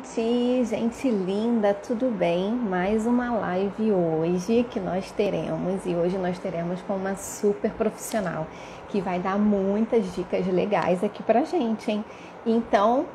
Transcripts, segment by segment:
Gente linda, tudo bem? Mais uma live hoje que nós teremos, e hoje nós teremos com uma super profissional que vai dar muitas dicas legais aqui pra gente, hein? Então,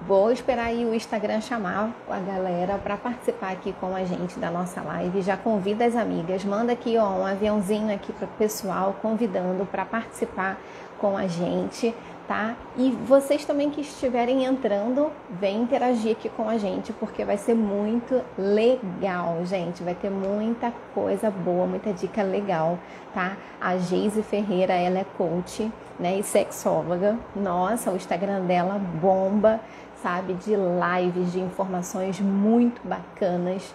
vou esperar aí o Instagram chamar a galera para participar aqui com a gente da nossa live. Já convida as amigas, manda aqui ó, um aviãozinho aqui para o pessoal convidando para participar com a gente, tá? E vocês também que estiverem entrando, vem interagir aqui com a gente, porque vai ser muito legal, gente. Vai ter muita coisa boa, muita dica legal, tá? A Geise Ferreira, ela é coach, né, e sexóloga. Nossa, o Instagram dela bomba, sabe, de lives, de informações muito bacanas,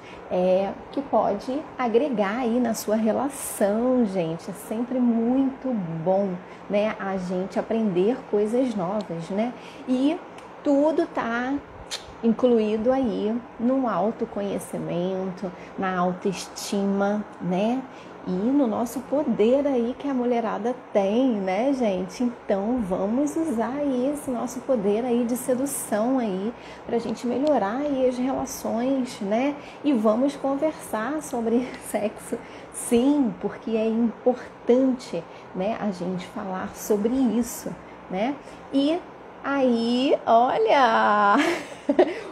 que pode agregar aí na sua relação, gente. É sempre muito bom, né, a gente aprender coisas novas, né? E tudo tá incluído aí no autoconhecimento, na autoestima, né? E no nosso poder aí que a mulherada tem, né, gente? Então vamos usar aí esse nosso poder aí de sedução aí pra gente melhorar aí as relações, né? E vamos conversar sobre sexo, sim, porque é importante, né, a gente falar sobre isso, né? E aí, olha,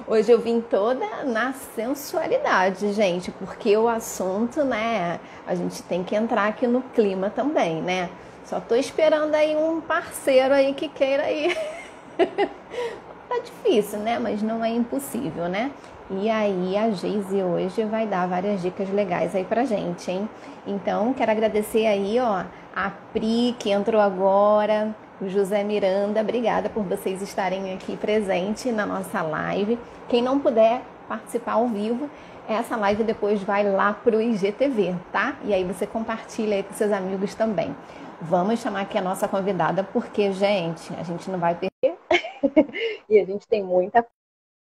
hoje eu vim toda na sensualidade, gente, porque o assunto, né, a gente tem que entrar aqui no clima também, né? Só tô esperando aí um parceiro aí que queira ir. Tá difícil, né? Mas não é impossível, né? E aí a Geise hoje vai dar várias dicas legais aí pra gente, hein? Então, quero agradecer aí, ó, a Pri, que entrou agora, o José Miranda, obrigada por vocês estarem aqui presente na nossa live. Quem não puder participar ao vivo, essa live depois vai lá pro IGTV, tá? E aí você compartilha aí com seus amigos também. Vamos chamar aqui a nossa convidada, porque, gente, a gente não vai perder e a gente tem muita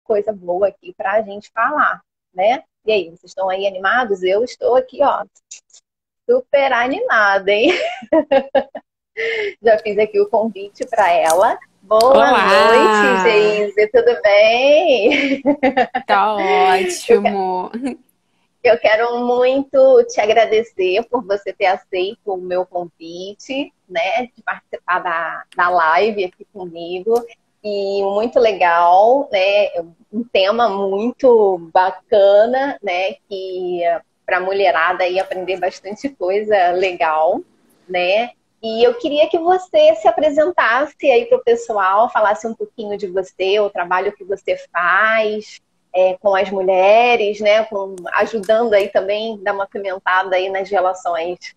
coisa boa aqui para a gente falar, né? E aí, vocês estão aí animados? Eu estou aqui, ó, super animada, hein? Já fiz aqui o convite para ela. Boa noite, Olá! Geise, tudo bem? Tá Eu, que- ótimo. eu quero muito te agradecer por você ter aceito o meu convite, né, de participar da live aqui comigo. E muito legal, né? Um tema muito bacana, né? Que para a mulherada aí aprender bastante coisa legal, né? E eu queria que você se apresentasse aí para o pessoal, falasse um pouquinho de você, o trabalho que você faz com as mulheres, né? Ajudando aí também, dar uma pimentada aí nas relações.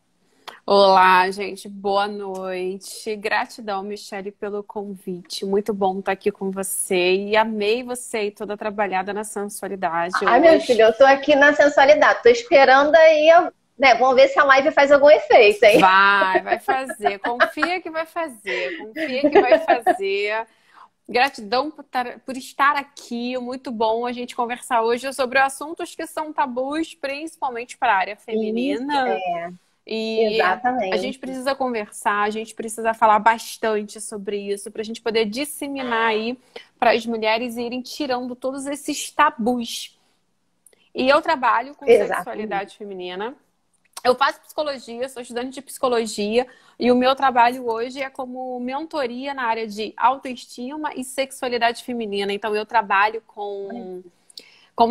Olá, gente. Boa noite. Gratidão, Michele, pelo convite. Muito bom estar aqui com você. E amei você e toda trabalhada na sensualidade Ai, minha hoje. filha, eu tô aqui na sensualidade, tô esperando aí, né? Vamos ver se a live faz algum efeito, hein? Vai fazer. Confia que vai fazer. Confia que vai fazer. Gratidão por estar aqui. Muito bom a gente conversar hoje sobre assuntos que são tabus, principalmente para a área Isso, feminina. E a gente exatamente. precisa conversar, a gente precisa falar bastante sobre isso, para a gente poder disseminar aí para as mulheres irem tirando todos esses tabus. E eu trabalho com Exatamente. sexualidade feminina. Eu faço psicologia, sou estudante de psicologia, e o meu trabalho hoje é como mentoria na área de autoestima e sexualidade feminina. Então, eu trabalho com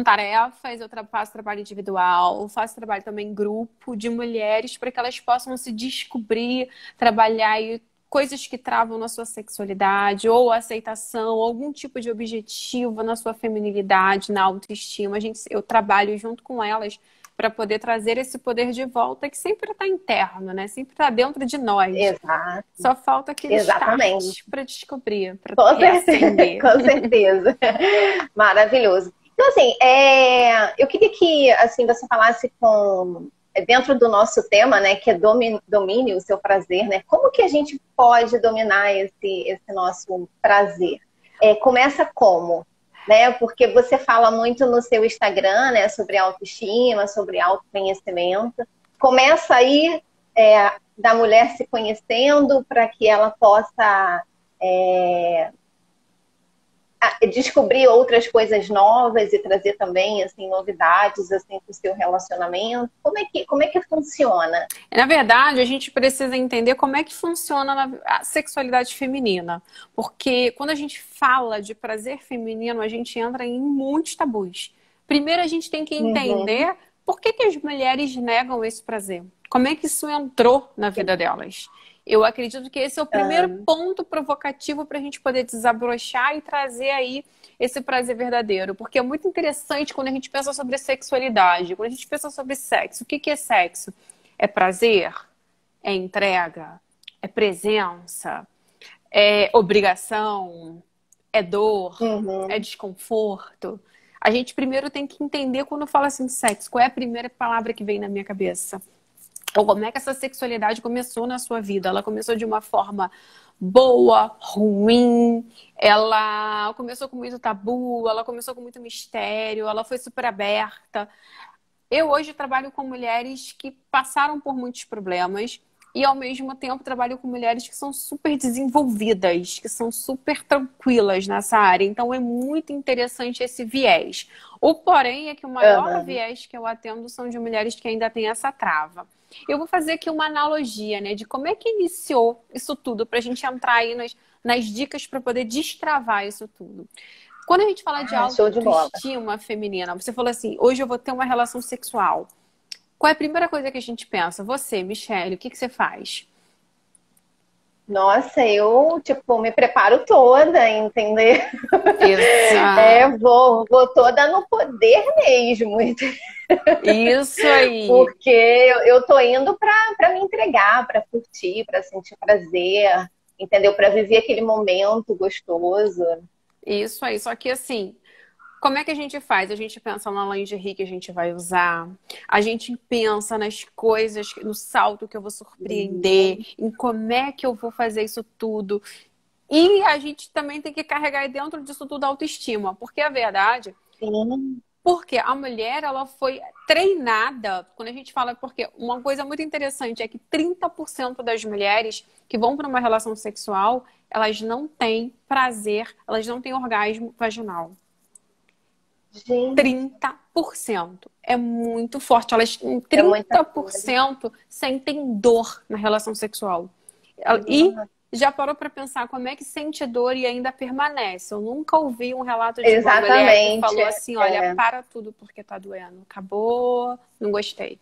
tarefas, faço trabalho individual, faço trabalho também em grupo de mulheres para que elas possam se descobrir, trabalhar aí coisas que travam na sua sexualidade, ou aceitação, ou algum tipo de objetivo na sua feminilidade, na autoestima. Eu trabalho junto com elas para poder trazer esse poder de volta que sempre está interno, né? Sempre está dentro de nós. Exato, Só falta aquele exatamente. start para descobrir, para Com certeza, reacender. com certeza. Maravilhoso. Então, assim, eu queria que assim, você falasse dentro do nosso tema, né, que é domine o seu prazer, né? Como que a gente pode dominar esse nosso prazer? Começa como? Né? Porque você fala muito no seu Instagram, né, sobre autoestima, sobre autoconhecimento. Começa aí da mulher se conhecendo para que ela possa descobrir outras coisas novas e trazer também, assim, novidades, assim, para o seu relacionamento? Como é que funciona? Na verdade, a gente precisa entender como é que funciona a sexualidade feminina. Porque quando a gente fala de prazer feminino, a gente entra em muitos tabus. Primeiro, a gente tem que Uhum. entender por que que as mulheres negam esse prazer. Como é que isso entrou na vida delas? Eu acredito que esse é o primeiro Ah, ponto provocativo para a gente poder desabrochar e trazer aí esse prazer verdadeiro. Porque é muito interessante quando a gente pensa sobre sexualidade, quando a gente pensa sobre sexo. O que que é sexo? É prazer? É entrega? É presença? É obrigação? É dor? É uhum. desconforto? A gente primeiro tem que entender quando fala assim sexo, qual é a primeira palavra que vem na minha cabeça? Ou como é que essa sexualidade começou na sua vida? Ela começou de uma forma boa, ruim, ela começou com muito tabu, ela começou com muito mistério, ela foi super aberta. Eu hoje trabalho com mulheres que passaram por muitos problemas e, ao mesmo tempo, trabalho com mulheres que são super desenvolvidas, que são super tranquilas nessa área. Então, é muito interessante esse viés. O porém é que o maior Aham. viés que eu atendo são de mulheres que ainda têm essa trava. Eu vou fazer aqui uma analogia, né, de como é que iniciou isso tudo, para a gente entrar aí nas dicas para poder destravar isso tudo. Quando a gente fala de Ah, show de bola. autoestima feminina, você falou assim, hoje eu vou ter uma relação sexual. Qual é a primeira coisa que a gente pensa? Você, Michele, o que que você faz? Nossa, eu, tipo, me preparo toda, entender? Exato. Vou toda no poder mesmo, Isso aí. porque eu tô indo para me entregar, para curtir, para sentir prazer, entendeu? Para viver aquele momento gostoso. Isso aí. Só que assim, como é que a gente faz? A gente pensa na lingerie que a gente vai usar, a gente pensa nas coisas, no salto que eu vou surpreender, em como é que eu vou fazer isso tudo. E a gente também tem que carregar dentro disso tudo a autoestima, porque a verdade, Sim. porque a mulher ela foi treinada, quando a gente fala, porque uma coisa muito interessante é que 30% das mulheres que vão para uma relação sexual, elas não têm prazer, elas não têm orgasmo vaginal. Gente, 30% é muito forte. Elas, é muita trinta por coisa. cento sentem dor na relação sexual. E Nossa. já parou para pensar como é que sente dor e ainda permanece? Eu nunca ouvi um relato de uma mulher que Exatamente. falou assim: olha, É. para tudo porque tá doendo. Acabou, não gostei.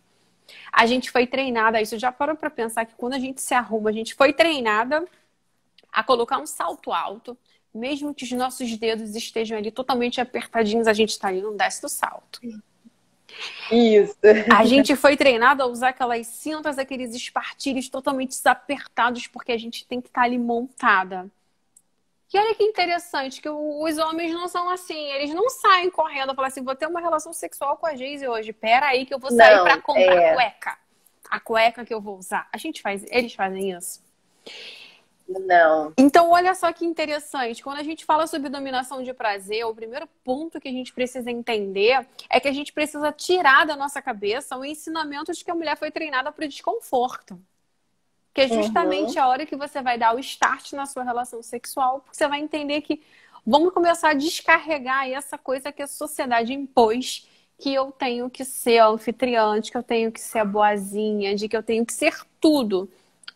A gente foi treinada a isso. Já parou para pensar que quando a gente se arruma, a gente foi treinada a colocar um salto alto, mesmo que os nossos dedos estejam ali totalmente apertadinhos, a gente está ali, não desce do salto. Isso. A gente foi treinado a usar aquelas cintas, aqueles espartilhos totalmente desapertados, porque a gente tem que estar ali montada. E olha que interessante, que os homens não são assim, eles não saem correndo e falam assim, vou ter uma relação sexual com a Geise hoje, pera aí que eu vou sair para Não, comprar cueca. A cueca que eu vou usar. A gente faz, eles fazem isso. não. Então, olha só que interessante. Quando a gente fala sobre dominação de prazer, o primeiro ponto que a gente precisa entender é que a gente precisa tirar da nossa cabeça o ensinamento de que a mulher foi treinada para o desconforto. Que é Uhum. justamente a hora que você vai dar o start na sua relação sexual, porque você vai entender que vamos começar a descarregar essa coisa que a sociedade impôs, que eu tenho que ser anfitriã, de que eu tenho que ser a boazinha, de que eu tenho que ser tudo.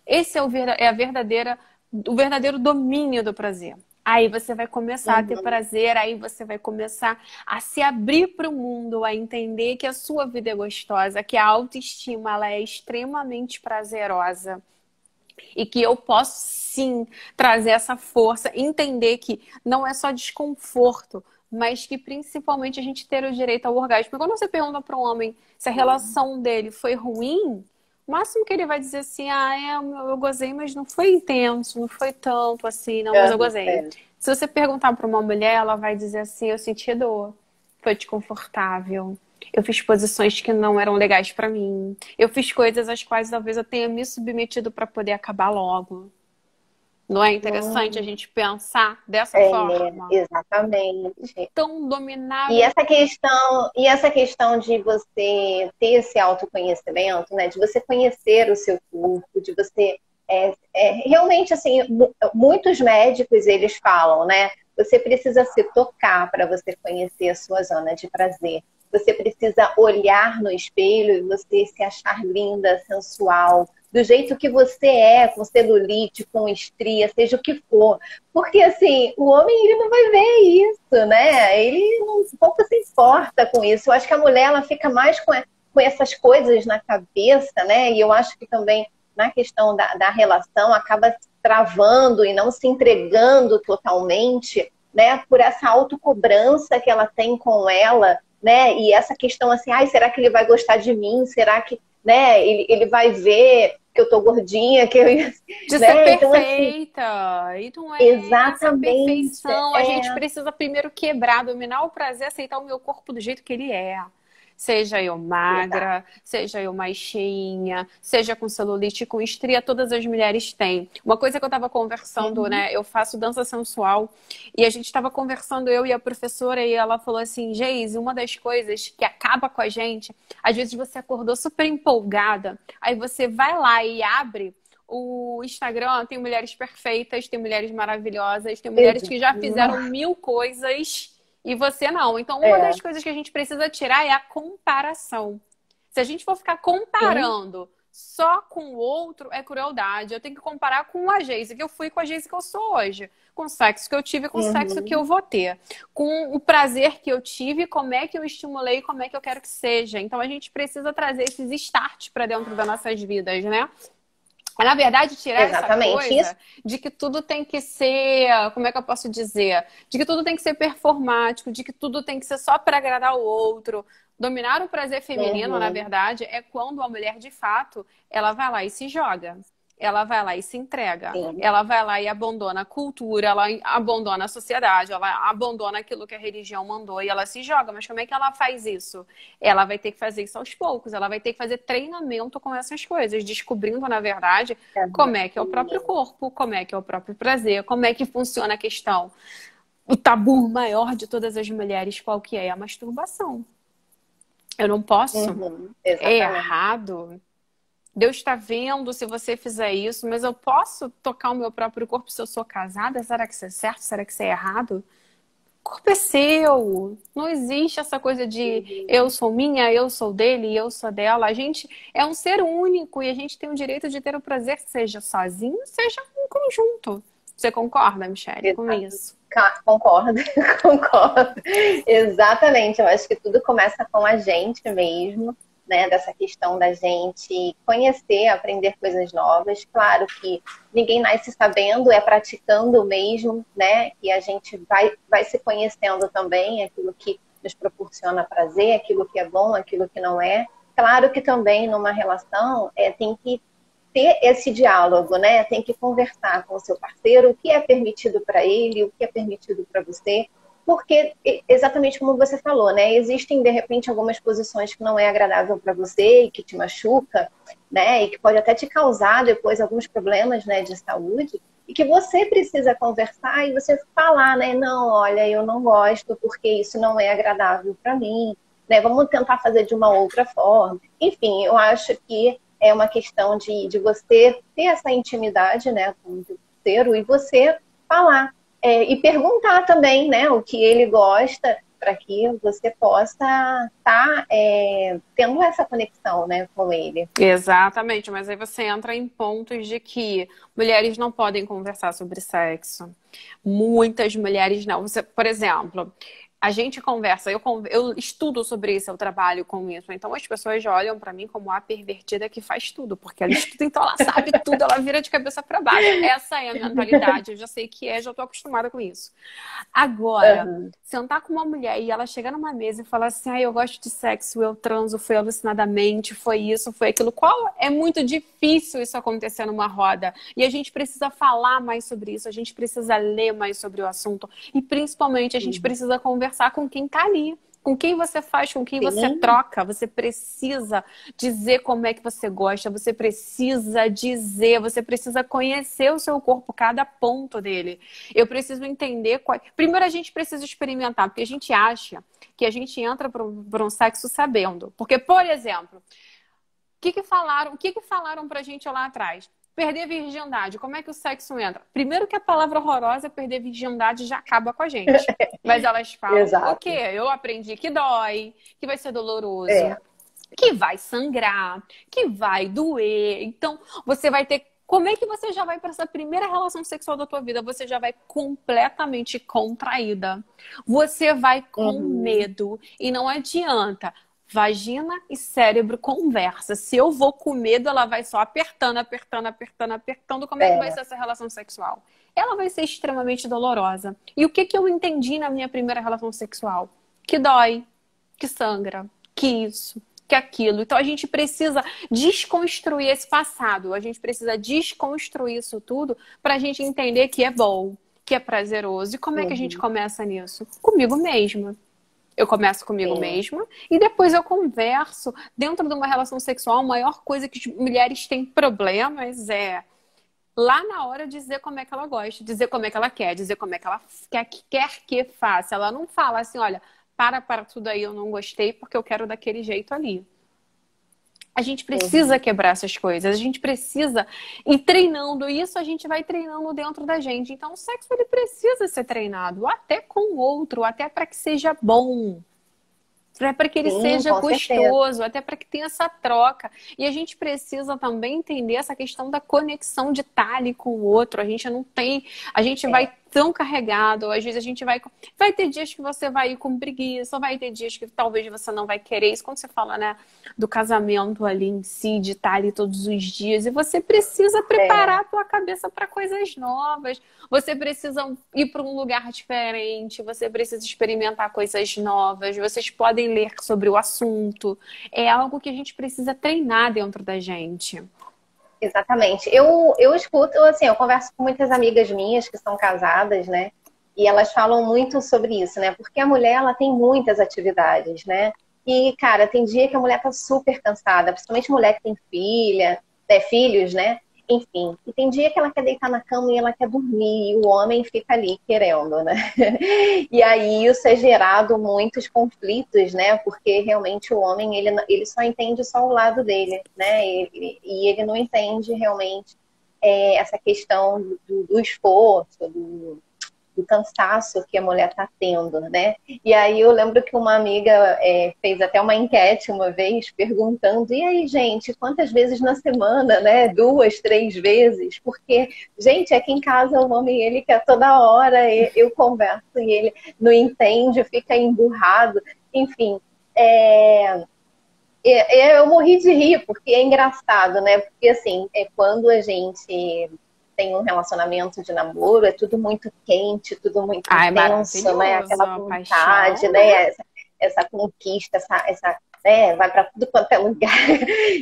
Esse é o verdadeiro domínio do prazer. Aí você vai começar a ter Uhum. prazer, aí você vai começar a se abrir para o mundo, a entender que a sua vida é gostosa, que a autoestima ela é extremamente prazerosa e que eu posso sim trazer essa força, entender que não é só desconforto, mas que principalmente a gente ter o direito ao orgasmo. Porque quando você pergunta para um homem se a relação dele foi ruim, o máximo que ele vai dizer assim, eu gozei, mas não foi intenso, não foi tanto assim, não, mas eu Aham, gozei. é. Se você perguntar para uma mulher, ela vai dizer assim, eu senti dor, foi desconfortável. Eu fiz posições que não eram legais para mim. Eu fiz coisas às quais talvez eu tenha me submetido para poder acabar logo. Não é interessante a Hum, gente pensar dessa é, forma? exatamente. Tão dominável. E essa questão de você ter esse autoconhecimento, né, de você conhecer o seu corpo, de você realmente assim, muitos médicos eles falam, né? Você precisa se tocar para você conhecer a sua zona de prazer. Você precisa olhar no espelho e você se achar linda, sensual, do jeito que você é, com celulite, com estria, seja o que for. Porque, assim, o homem, ele não vai ver isso, né? Ele não pouco se importa com isso. Eu acho que a mulher, ela fica mais com essas coisas na cabeça, né? E eu acho que também, na questão da relação, acaba se travando e não se entregando totalmente, né? Por essa autocobrança que ela tem com ela, né? E essa questão assim, ai, será que ele vai gostar de mim? Será que, né, ele vai ver que eu tô gordinha, que eu... De ser né? Então, assim, perfeita. E não é essa exatamente. perfeição. A gente precisa primeiro quebrar, dominar o prazer, aceitar o meu corpo do jeito que ele é. Seja eu Exato. magra, seja eu mais cheinha, seja com celulite, com estria, todas as mulheres têm. Uma coisa que eu estava conversando, Uhum. né? Eu faço dança sensual e a gente estava conversando, eu e a professora, e ela falou assim, Geise, uma das coisas que acaba com a gente, às vezes você acordou super empolgada, aí você vai lá e abre o Instagram, tem mulheres perfeitas, tem mulheres maravilhosas, tem mulheres que já fizeram Exato. 1000 coisas e você não. Então, uma É, das coisas que a gente precisa tirar é a comparação. Se a gente for ficar sim. comparando só com o outro, é crueldade. Eu tenho que comparar com a Geise que eu fui, com a Geise que eu sou hoje. Com o sexo que eu tive, com o sexo que Uhum. eu vou ter. Com o prazer que eu tive, como é que eu estimulei, como é que eu quero que seja. Então, a gente precisa trazer esses starts para dentro das nossas vidas, né? É, na verdade, tirar essa Exatamente isso. coisa de que tudo tem que ser, como é que eu posso dizer? De que tudo tem que ser performático, de que tudo tem que ser só para agradar o outro. Dominar o prazer feminino, na Uhum. verdade, é quando a mulher, de fato, ela vai lá e se joga. Ela vai lá e se entrega. Sim. Ela vai lá e abandona a cultura, ela abandona a sociedade, ela abandona aquilo que a religião mandou e ela se joga. Mas como é que ela faz isso? Ela vai ter que fazer isso aos poucos, ela vai ter que fazer treinamento com essas coisas, descobrindo, na verdade, como é que é o próprio Exatamente. corpo, como é que é o próprio prazer, como é que funciona a questão. O tabu maior de todas as mulheres, qual que é? A masturbação. Eu não posso. Uhum. É Exatamente. errado. Deus está vendo se você fizer isso, mas eu posso tocar o meu próprio corpo se eu sou casada? Será que isso é certo? Será que isso é errado? O corpo é seu. Não existe essa coisa de eu Uhum. sou minha, eu sou dele e eu sou dela. A gente é um ser único e a gente tem o direito de ter o prazer, seja sozinho, seja em conjunto. Você concorda, Michele, com Exato. isso? Concordo, concordo. Exatamente. Eu acho que tudo começa com a gente mesmo, né? Dessa questão da gente conhecer, aprender coisas novas. Claro que ninguém nasce sabendo, é praticando mesmo, né? E a gente vai se conhecendo também, aquilo que nos proporciona prazer, aquilo que é bom, aquilo que não é. Claro que também numa relação tem que ter esse diálogo, né? Tem que conversar com o seu parceiro, o que é permitido para ele, o que é permitido para você, porque exatamente como você falou, né? Existem de repente algumas posições que não é agradável para você e que te machuca, né? E que pode até te causar depois alguns problemas, né, de saúde. E que você precisa conversar e você falar, né? Não, olha, eu não gosto porque isso não é agradável para mim, né? Vamos tentar fazer de uma outra forma. Enfim, eu acho que é uma questão de você ter essa intimidade, né, com o seu parceiro e você falar. E perguntar também, né, o que ele gosta, para que você possa estar tendo essa conexão, né, com ele. Exatamente, mas aí você entra em pontos de que mulheres não podem conversar sobre sexo. Muitas mulheres não. Você, por exemplo, a gente conversa, eu estudo sobre isso, eu trabalho com isso. Então as pessoas já olham pra mim como a pervertida que faz tudo, porque ela estuda, então ela sabe tudo, ela vira de cabeça pra baixo. Essa é a mentalidade, eu já sei que é, já tô acostumada com isso. Agora, Uhum. sentar com uma mulher e ela chegar numa mesa e falar assim, ah, eu gosto de sexo, eu transo, foi alucinadamente, foi isso, foi aquilo. Qual é muito difícil isso acontecer numa roda. E a gente precisa falar mais sobre isso, a gente precisa ler mais sobre o assunto. E principalmente a gente precisa conversar com quem tá ali. Com quem você faz, com quem você Sim, troca, você precisa dizer como é que você gosta, você precisa dizer, você precisa conhecer o seu corpo, cada ponto dele. Eu preciso entender qual... Primeiro a gente precisa experimentar, porque a gente acha que a gente entra para um sexo sabendo. Porque, por exemplo, o que que falaram pra gente lá atrás? Perder a virgindade, como é que o sexo entra? Primeiro que a palavra horrorosa, perder a virgindade, já acaba com a gente. Mas elas falam, o quê? Exato. Eu aprendi que dói, que vai ser É, doloroso, que vai sangrar, que vai doer. Então, você vai ter... Como é que você já vai para essa primeira relação sexual da tua vida? Você já vai completamente contraída. Você vai com uhum, medo. E não adianta. Vagina e cérebro conversa. Se eu vou com medo, ela vai só apertando, apertando, apertando, apertando. Como é que vai é, ser essa relação sexual? Ela vai ser extremamente dolorosa. E o que que eu entendi na minha primeira relação sexual? Que dói, que sangra, que isso, que aquilo. Então a gente precisa desconstruir esse passado. A gente precisa desconstruir isso tudo para a gente entender que é bom, que é prazeroso. E como é que a gente uhum, começa nisso? Comigo mesma. Eu começo comigo sim, mesma e depois eu converso. Dentro de uma relação sexual, a maior coisa que as mulheres têm problemas é lá na hora dizer como é que ela gosta, dizer como é que ela quer, dizer como é que ela quer que faça. Ela não fala assim, olha, para tudo aí, eu não gostei porque eu quero daquele jeito ali. A gente precisa uhum, quebrar essas coisas, a gente precisa ir treinando isso, a gente vai treinando dentro da gente. Então, o sexo ele precisa ser treinado, até com o outro, até para que seja bom. Até para que ele sim, seja com certeza. gostoso, até para que tenha essa troca. E a gente precisa também entender essa questão da conexão de estar ali com o outro. A gente não tem, a gente É, vai tão carregado, às vezes a gente vai ter dias que você vai ir com preguiça, vai ter dias que talvez você não vai querer isso. Quando você fala, né, do casamento ali em si, de estar ali todos os dias, e você precisa é, preparar a tua cabeça para coisas novas. Você precisa ir para um lugar diferente, você precisa experimentar coisas novas, vocês podem ler sobre o assunto. É algo que a gente precisa treinar dentro da gente. exatamente. Eu escuto, assim, eu converso com muitas amigas minhas que são casadas, né? E elas falam muito sobre isso, né? Porque a mulher, ela tem muitas atividades, né? E, cara, tem dia que a mulher tá super cansada, principalmente mulher que tem filha, filhos, né? Enfim. E tem dia que ela quer deitar na cama e ela quer dormir, e o homem fica ali querendo, né? E aí isso é gerado muitos conflitos, né? Porque realmente o homem, ele só entende só o lado dele, né? E ele não entende realmente essa questão do esforço, do cansaço que a mulher está tendo, né? E aí eu lembro que uma amiga fez até uma enquete uma vez perguntando, e aí, gente, quantas vezes na semana, né? 2, 3 vezes? Porque, gente, aqui em casa o homem, ele quer toda hora, eu converso e ele não entende, fica emburrado, enfim. É, eu morri de rir, porque é engraçado, né? Porque, assim, quando a gente tem um relacionamento de namoro, é tudo muito quente, tudo muito Ah, é intenso, né? maravilhoso, Aquela a vontade, paixão, né? né? Essa conquista, vai para tudo quanto é lugar.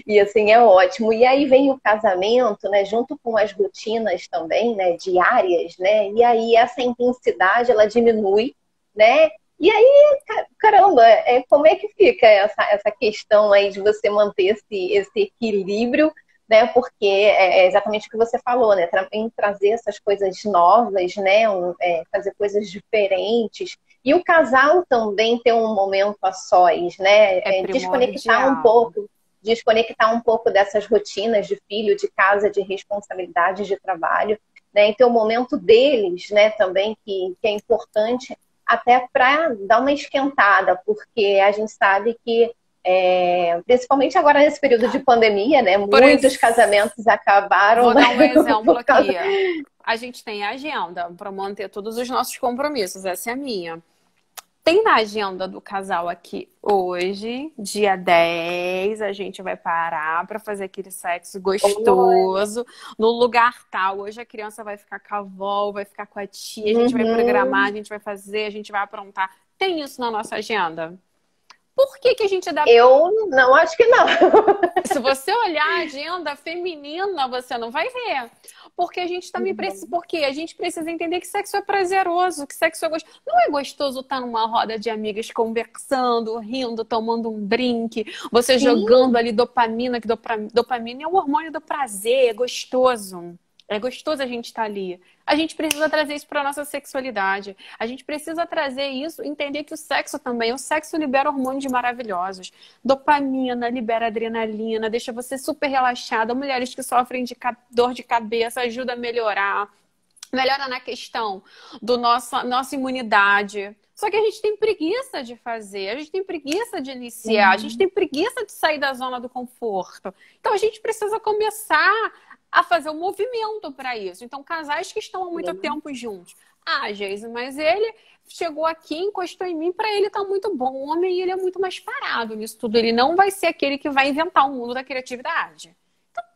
E, assim, é ótimo. E aí vem o casamento, né? Junto com as rotinas também, né? Diárias, né? E aí essa intensidade, ela diminui, né? E aí, caramba, como é que fica essa questão aí de você manter esse equilíbrio, né? Porque é exatamente o que você falou, né? Em trazer essas coisas novas, né? Fazer coisas diferentes. E o casal também ter um momento a sós, né? É primordial. Desconectar um pouco dessas rotinas de filho, de casa, de responsabilidade, de trabalho, né? E ter o momento deles, né? Também que é importante até para dar uma esquentada, porque a gente sabe que, principalmente agora nesse período de pandemia, né, Por muitos isso, casamentos acabaram, vou né, dar um exemplo por causa... aqui. A gente tem a agenda para manter todos os nossos compromissos, essa é a minha. Tem na agenda do casal aqui hoje, dia 10 a gente vai parar para fazer aquele sexo gostoso no lugar tal. Hoje a criança vai ficar com a avó, vai ficar com a tia, a gente vai programar, a Uhum. gente vai fazer, a gente vai aprontar. Tem isso na nossa agenda? Por que que a gente dá... Eu não acho que não. Se você olhar a agenda feminina, você não vai ver. Porque a gente também precisa. Porque a gente precisa entender que sexo é prazeroso, que sexo é gostoso. Não é gostoso estar numa roda de amigas conversando, rindo, tomando um drink, você Sim, jogando ali dopamina, que dopamina é o hormônio do prazer, é gostoso. É gostoso a gente estar ali. A gente precisa trazer isso para a nossa sexualidade. A gente precisa trazer isso, entender que o sexo libera hormônios maravilhosos. Dopamina, libera adrenalina, deixa você super relaxada. Mulheres que sofrem de dor de cabeça, ajuda a melhorar. Melhora na questão do nossa imunidade. Só que a gente tem preguiça de fazer, a gente tem preguiça de iniciar, a gente tem preguiça de sair da zona do conforto. Então a gente precisa começar a fazer um movimento para isso. Então, casais que estão há muito tempo juntos. Ah, Geise, mas ele chegou aqui, encostou em mim, para ele tá muito bom. O homem, ele é muito mais parado nisso tudo. Ele não vai ser aquele que vai inventar o mundo da criatividade.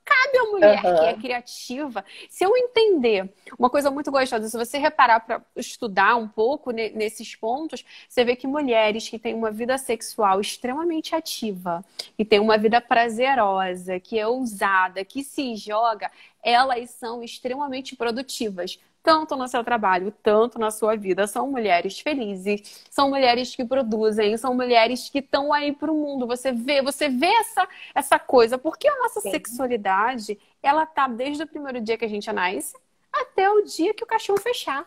Cabe a mulher que é criativa. Se eu entender uma coisa muito gostosa, se você reparar para estudar um pouco nesses pontos, você vê que mulheres que têm uma vida sexual extremamente ativa, que têm uma vida prazerosa, que é ousada, que se joga, elas são extremamente produtivas. Tanto no seu trabalho, tanto na sua vida. São mulheres felizes, são mulheres que produzem, são mulheres que estão aí pro mundo. Você vê essa coisa. Porque a nossa sexualidade, ela tá desde o primeiro dia que a gente nasce até o dia que o caixão fechar.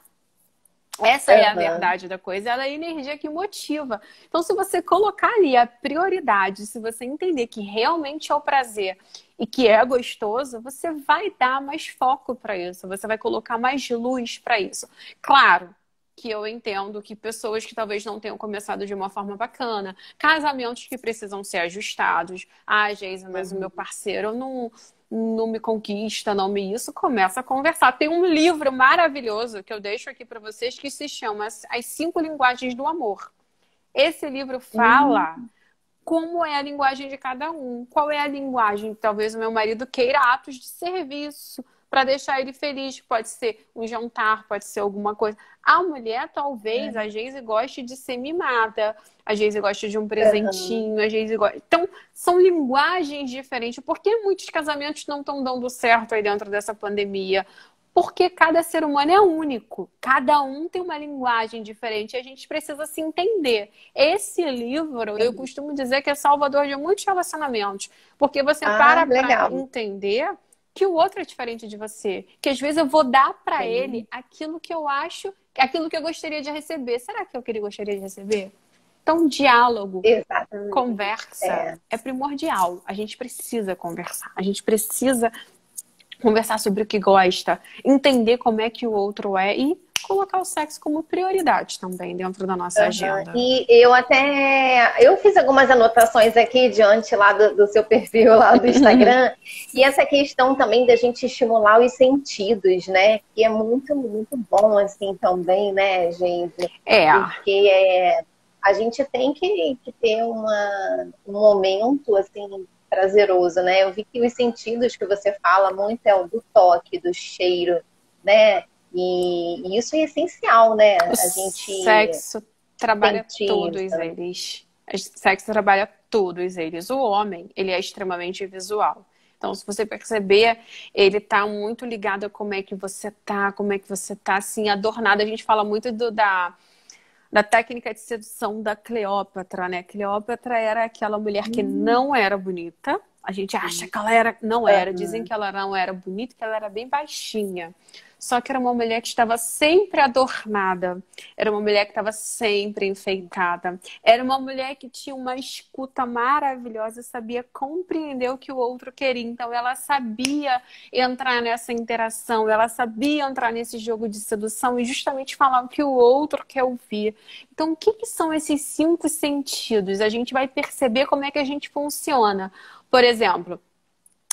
Essa é a verdade da coisa, ela é a energia que motiva. Então, se você colocar ali a prioridade, se você entender que realmente é o prazer e que é gostoso, você vai dar mais foco para isso, você vai colocar mais luz para isso. Claro que eu entendo que pessoas que talvez não tenham começado de uma forma bacana, casamentos que precisam ser ajustados. Ah, Geise, mas o meu parceiro não me conquista, não me isso, começa a conversar. Tem um livro maravilhoso que eu deixo aqui para vocês que se chama As 5 Linguagens do Amor. Esse livro fala como é a linguagem de cada um. Qual é a linguagem? Talvez o meu marido queira atos de serviço para deixar ele feliz. Pode ser um jantar, pode ser alguma coisa. A mulher, talvez, a Geise goste de ser mimada. A Geise gosta de um presentinho. A Geise gosta... Então, são linguagens diferentes. Por que muitos casamentos não estão dando certo aí dentro dessa pandemia? Porque cada ser humano é único. Cada um tem uma linguagem diferente. E a gente precisa se entender. Esse livro, eu costumo dizer que é salvador de muitos relacionamentos. Porque você para entender que o outro é diferente de você. Que às vezes eu vou dar para ele aquilo que eu acho, aquilo que eu gostaria de receber. Será que é o que ele gostaria de receber? Então, diálogo, conversa é primordial. A gente precisa conversar. A gente precisa conversar sobre o que gosta, entender como é que o outro é e colocar o sexo como prioridade também dentro da nossa agenda. E eu fiz algumas anotações aqui diante lá do seu perfil lá do Instagram e essa questão também da gente estimular os sentidos, né? Que é muito, muito bom assim também, né, gente? Porque a gente tem que ter um momento assim prazeroso, né? Eu vi que os sentidos que você fala muito é o do toque, do cheiro, né? E isso é essencial, né? O sexo trabalha todos eles. O sexo trabalha todos eles. O homem, ele é extremamente visual. Então, se você perceber, ele tá muito ligado a como é que você tá, assim, adornada. A gente fala muito da técnica de sedução da Cleópatra, né? Cleópatra era aquela mulher que não era bonita. A gente acha que ela não era. Dizem que ela não era bonita, que ela era bem baixinha. Só que era uma mulher que estava sempre adornada. Era uma mulher que estava sempre enfeitada. Era uma mulher que tinha uma escuta maravilhosa, sabia compreender o que o outro queria. Então, ela sabia entrar nessa interação, ela sabia entrar nesse jogo de sedução e justamente falar o que o outro quer ouvir. Então, o que são esses 5 sentidos? A gente vai perceber como é que a gente funciona. Por exemplo,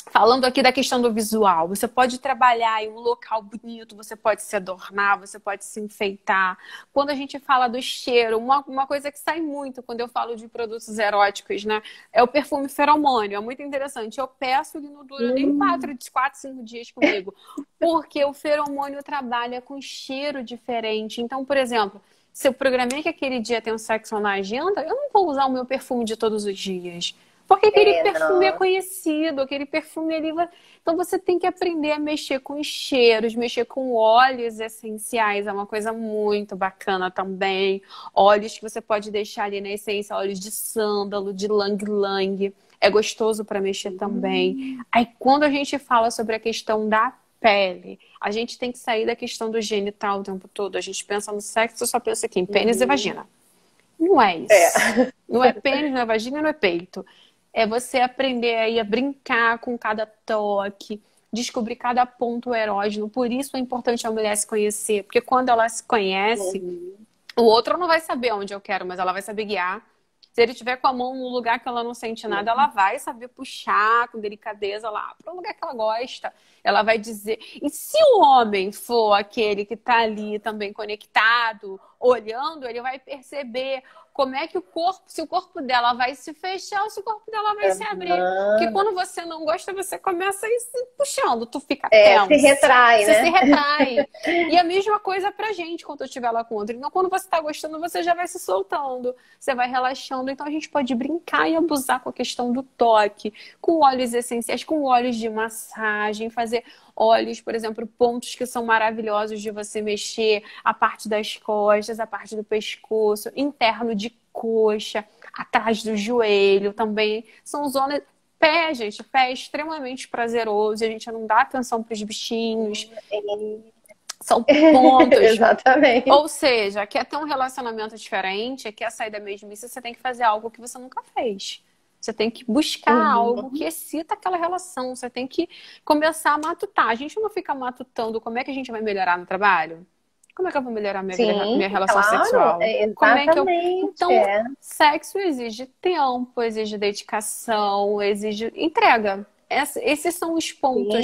falando aqui da questão do visual, você pode trabalhar em um local bonito, você pode se adornar, você pode se enfeitar. Quando a gente fala do cheiro, uma coisa que sai muito quando eu falo de produtos eróticos, né? É o perfume feromônio. É muito interessante. Eu peço que não dura nem 4, 5 dias comigo. Porque o feromônio trabalha com cheiro diferente. Então, por exemplo, se eu programei que aquele dia tem um sexo na agenda, eu não vou usar o meu perfume de todos os dias. Porque aquele perfume é conhecido, aquele perfume ali... Então você tem que aprender a mexer com os cheiros, mexer com óleos essenciais, é uma coisa muito bacana também. Óleos que você pode deixar ali na essência, óleos de sândalo, de lang-lang. É gostoso para mexer também. Aí quando a gente fala sobre a questão da pele. A gente tem que sair da questão do genital o tempo todo. A gente pensa no sexo, só pensa aqui em pênis e vagina. Não é isso. Não é pênis, não é vagina, não é peito. É você aprender aí a brincar com cada toque, descobrir cada ponto erógeno. Por isso é importante a mulher se conhecer, porque quando ela se conhece, o outro não vai saber onde eu quero, mas ela vai saber guiar. Se ele tiver com a mão no lugar que ela não sente nada, ela vai saber puxar com delicadeza lá para o lugar que ela gosta. Ela vai dizer. E se o homem for aquele que está ali também conectado, olhando, ele vai perceber como é que o corpo, se o corpo dela vai se fechar ou se o corpo dela vai se abrir. Porque quando você não gosta, você começa a ir se puxando, tu fica tenso. Se retrai, você né? se retrai. E a mesma coisa pra gente quando eu estiver lá com outro. Então, quando você tá gostando, você já vai se soltando, você vai relaxando. Então, a gente pode brincar e abusar com a questão do toque, com óleos essenciais, com óleos de massagem, fazer óleos, por exemplo, pontos que são maravilhosos de você mexer, a parte das costas, a parte do pescoço, interno de coxa, atrás do joelho também. São zonas... Pé, gente, pé é extremamente prazeroso, a gente não dá atenção para os bichinhos. São pontos. Exatamente. Ou seja, quer ter um relacionamento diferente, quer sair da mesmice, você tem que fazer algo que você nunca fez. Você tem que buscar algo que excita aquela relação. Você tem que começar a matutar. A gente não fica matutando como é que a gente vai melhorar no trabalho. Como é que eu vou melhorar minha relação sexual? Como é que eu... Então, sexo exige tempo, exige dedicação, exige entrega. Esses são os pontos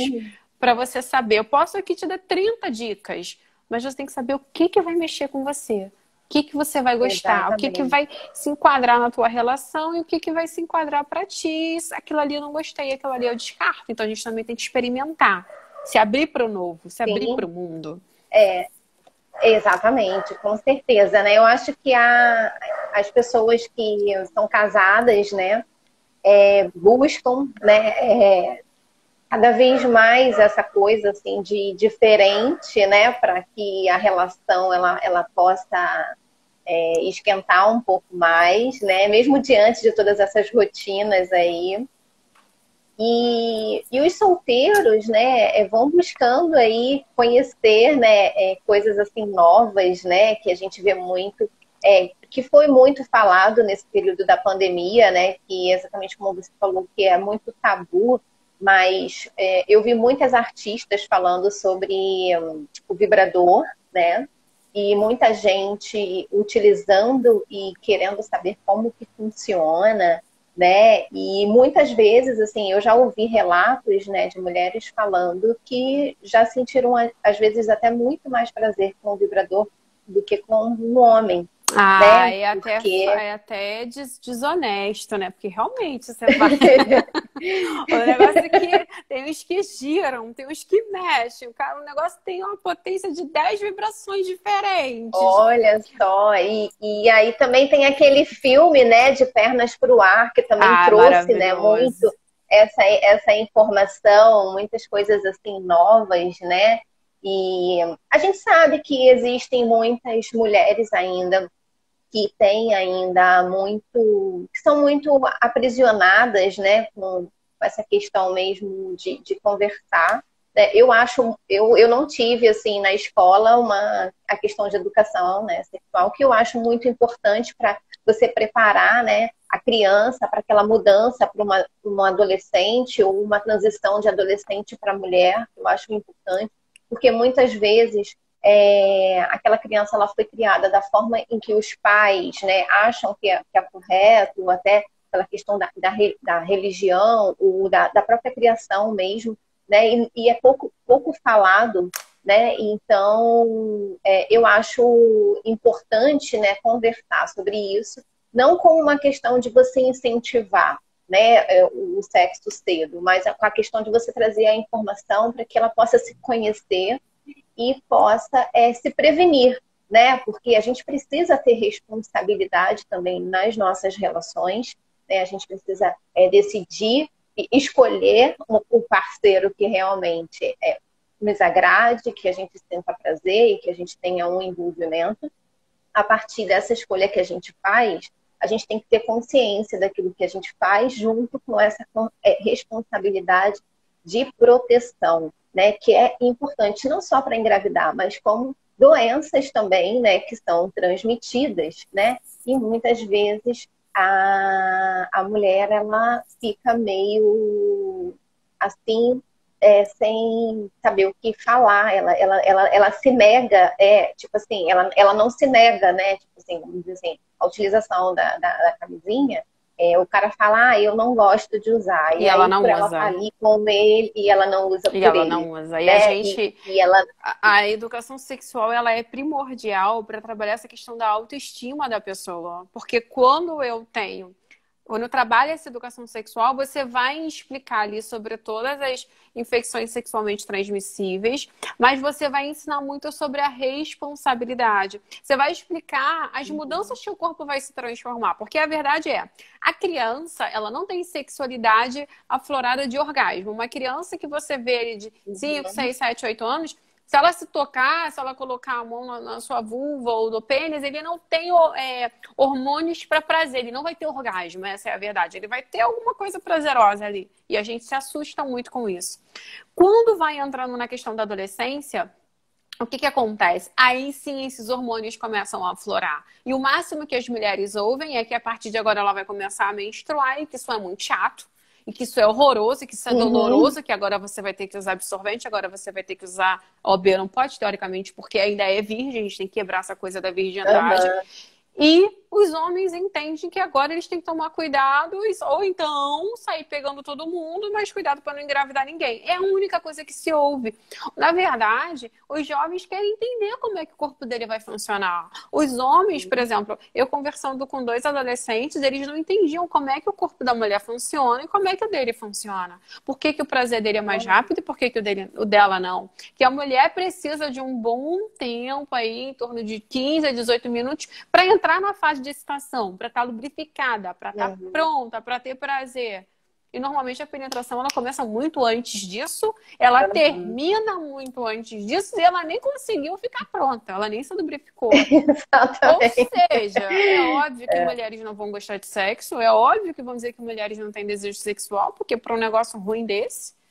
para você saber. Eu posso aqui te dar 30 dicas, mas você tem que saber o que vai mexer com você. O que você vai gostar, o que vai se enquadrar na tua relação e o que vai se enquadrar para ti. Aquilo ali eu não gostei, aquilo ali eu descarto. Então a gente também tem que experimentar, se abrir para o novo, se abrir para o mundo. Exatamente, com certeza, né? Eu acho que as pessoas que são casadas, né, buscam, né, cada vez mais essa coisa assim de diferente, né, para que a relação ela possa esquentar um pouco mais, né? Mesmo diante de todas essas rotinas aí. E os solteiros, né, vão buscando aí conhecer, né, coisas assim novas, né, que a gente vê muito, que foi muito falado nesse período da pandemia, né, que exatamente como você falou, que é muito tabu, mas eu vi muitas artistas falando sobre o vibrador, né, e muita gente utilizando e querendo saber como que funciona, né? E muitas vezes, assim, eu já ouvi relatos, né, de mulheres falando que já sentiram, às vezes, até muito mais prazer com o vibrador do que com um homem. Né? É até desonesto, né? Porque realmente você vai... O negócio é que tem uns que giram, tem uns que mexem. O negócio tem uma potência de 10 vibrações diferentes. Olha só, e aí também tem aquele filme, né, de Pernas para o Ar, que também trouxe, né, muito essa informação, muitas coisas assim novas, né? E a gente sabe que existem muitas mulheres ainda que têm ainda muito, que são muito aprisionadas, né, com essa questão mesmo de conversar. Eu acho, eu não tive assim na escola a questão de educação, né, sexual, que eu acho muito importante para você preparar, né, a criança para aquela mudança para uma adolescente ou uma transição de adolescente para mulher. Eu acho importante, porque muitas vezes aquela criança ela foi criada da forma em que os pais, né, acham que é correto, ou até pela questão da religião ou da própria criação mesmo, né, e é pouco falado, né, então eu acho importante, né, conversar sobre isso, não com uma questão de você incentivar, né, o sexo cedo, mas com a questão de você trazer a informação para que ela possa se conhecer e possa se prevenir, né? Porque a gente precisa ter responsabilidade também nas nossas relações, né? A gente precisa decidir e escolher o parceiro que realmente nos agrade, que a gente sinta prazer e que a gente tenha um envolvimento. A partir dessa escolha que a gente faz, a gente tem que ter consciência daquilo que a gente faz junto com essa responsabilidade de proteção. né, que é importante não só para engravidar, mas como doenças também, né, que são transmitidas, né, e muitas vezes a mulher, ela fica meio assim, sem saber o que falar, ela se nega, tipo assim, ela não se nega, né, tipo assim, vamos dizer assim, a utilização da camisinha, o cara fala, eu não gosto de usar. E E ela aí, por não ela estar usa. ali com ele, e ela não usa E por ela ele, não usa. E a né? gente, E ela... a educação sexual, ela é primordial para trabalhar essa questão da autoestima da pessoa. Porque quando eu trabalho essa educação sexual, você vai explicar ali sobre todas as infecções sexualmente transmissíveis, mas você vai ensinar muito sobre a responsabilidade. Você vai explicar as mudanças que o corpo vai se transformar, porque a verdade é, a criança, ela não tem sexualidade aflorada de orgasmo. Uma criança que você vê ali de 5, 6, 7, 8 anos, se ela se tocar, se ela colocar a mão na sua vulva ou no pênis, ele não tem hormônios para prazer, ele não vai ter orgasmo, essa é a verdade. Ele vai ter alguma coisa prazerosa ali. E a gente se assusta muito com isso. Quando vai entrando na questão da adolescência, o que acontece? Aí sim esses hormônios começam a aflorar. E o máximo que as mulheres ouvem é que a partir de agora ela vai começar a menstruar e que isso é muito chato. E que isso é horroroso, que isso é doloroso, que agora você vai ter que usar absorvente, agora você vai ter que usar OB, não pode, teoricamente, porque ainda é virgem, a gente tem que quebrar essa coisa da virgindade. E os homens entendem que agora eles têm que tomar cuidado, ou então sair pegando todo mundo, mas cuidado para não engravidar ninguém. É a única coisa que se ouve. Na verdade, os jovens querem entender como é que o corpo dele vai funcionar. Os homens, por exemplo, eu conversando com 2 adolescentes, eles não entendiam como é que o corpo da mulher funciona e como é que o dele funciona. Por que o prazer dele é mais rápido e por que o dela não? Que a mulher precisa de um bom tempo aí, em torno de 15 a 18 minutos, para entrar na fase de excitação, para estar lubrificada, para estar pronta, para ter prazer. E normalmente a penetração ela começa muito antes disso, ela termina muito antes disso e ela nem conseguiu ficar pronta, ela nem se lubrificou. Exatamente. Ou seja, é óbvio que mulheres não vão gostar de sexo, é óbvio que vão dizer que mulheres não têm desejo sexual, porque para um negócio ruim desse,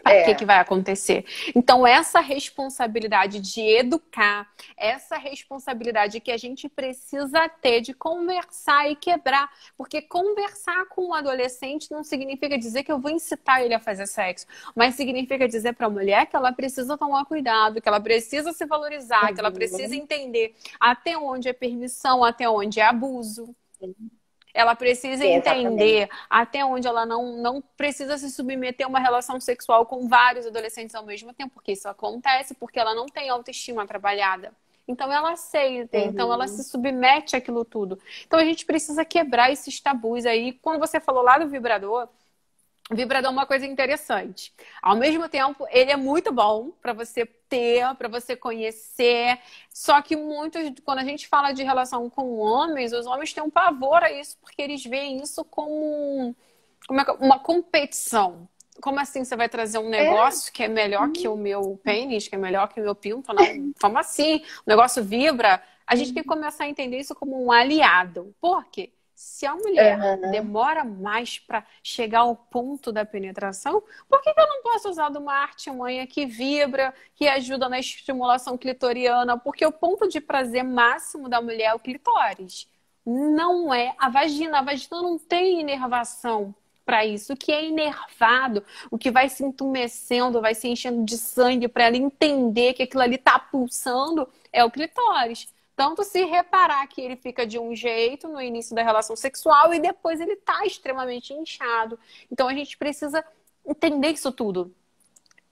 o que vai acontecer? Então, essa responsabilidade de educar, essa responsabilidade que a gente precisa ter de conversar e quebrar. Porque conversar com um adolescente não significa dizer que eu vou incitar ele a fazer sexo, mas significa dizer para a mulher que ela precisa tomar cuidado, que ela precisa se valorizar, que ela precisa entender até onde é permissão, até onde é abuso. Ela precisa entender até onde ela não precisa se submeter a uma relação sexual com vários adolescentes ao mesmo tempo, porque isso acontece porque ela não tem autoestima trabalhada. Então ela aceita, então ela se submete àquilo tudo. Então a gente precisa quebrar esses tabus aí. Quando você falou lá do vibrador, o vibrador é uma coisa interessante. Ao mesmo tempo, ele é muito bom para você ter, para você conhecer. Só que quando a gente fala de relação com homens, os homens têm um pavor a isso, porque eles veem isso como uma competição. Como assim você vai trazer um negócio que é melhor que o meu pênis, que é melhor que o meu pinto? Não, como assim? O negócio vibra. A gente tem que começar a entender isso como um aliado. Por quê? Se a mulher demora mais para chegar ao ponto da penetração, por que eu não posso usar de uma artimanha que vibra, que ajuda na estimulação clitoriana? Porque o ponto de prazer máximo da mulher é o clitóris. Não é a vagina. A vagina não tem inervação para isso. O que é inervado, o que vai se entumecendo, vai se enchendo de sangue para ela entender que aquilo ali está pulsando, é o clitóris. Tanto se reparar que ele fica de um jeito no início da relação sexual e depois ele tá extremamente inchado. Então a gente precisa entender isso tudo.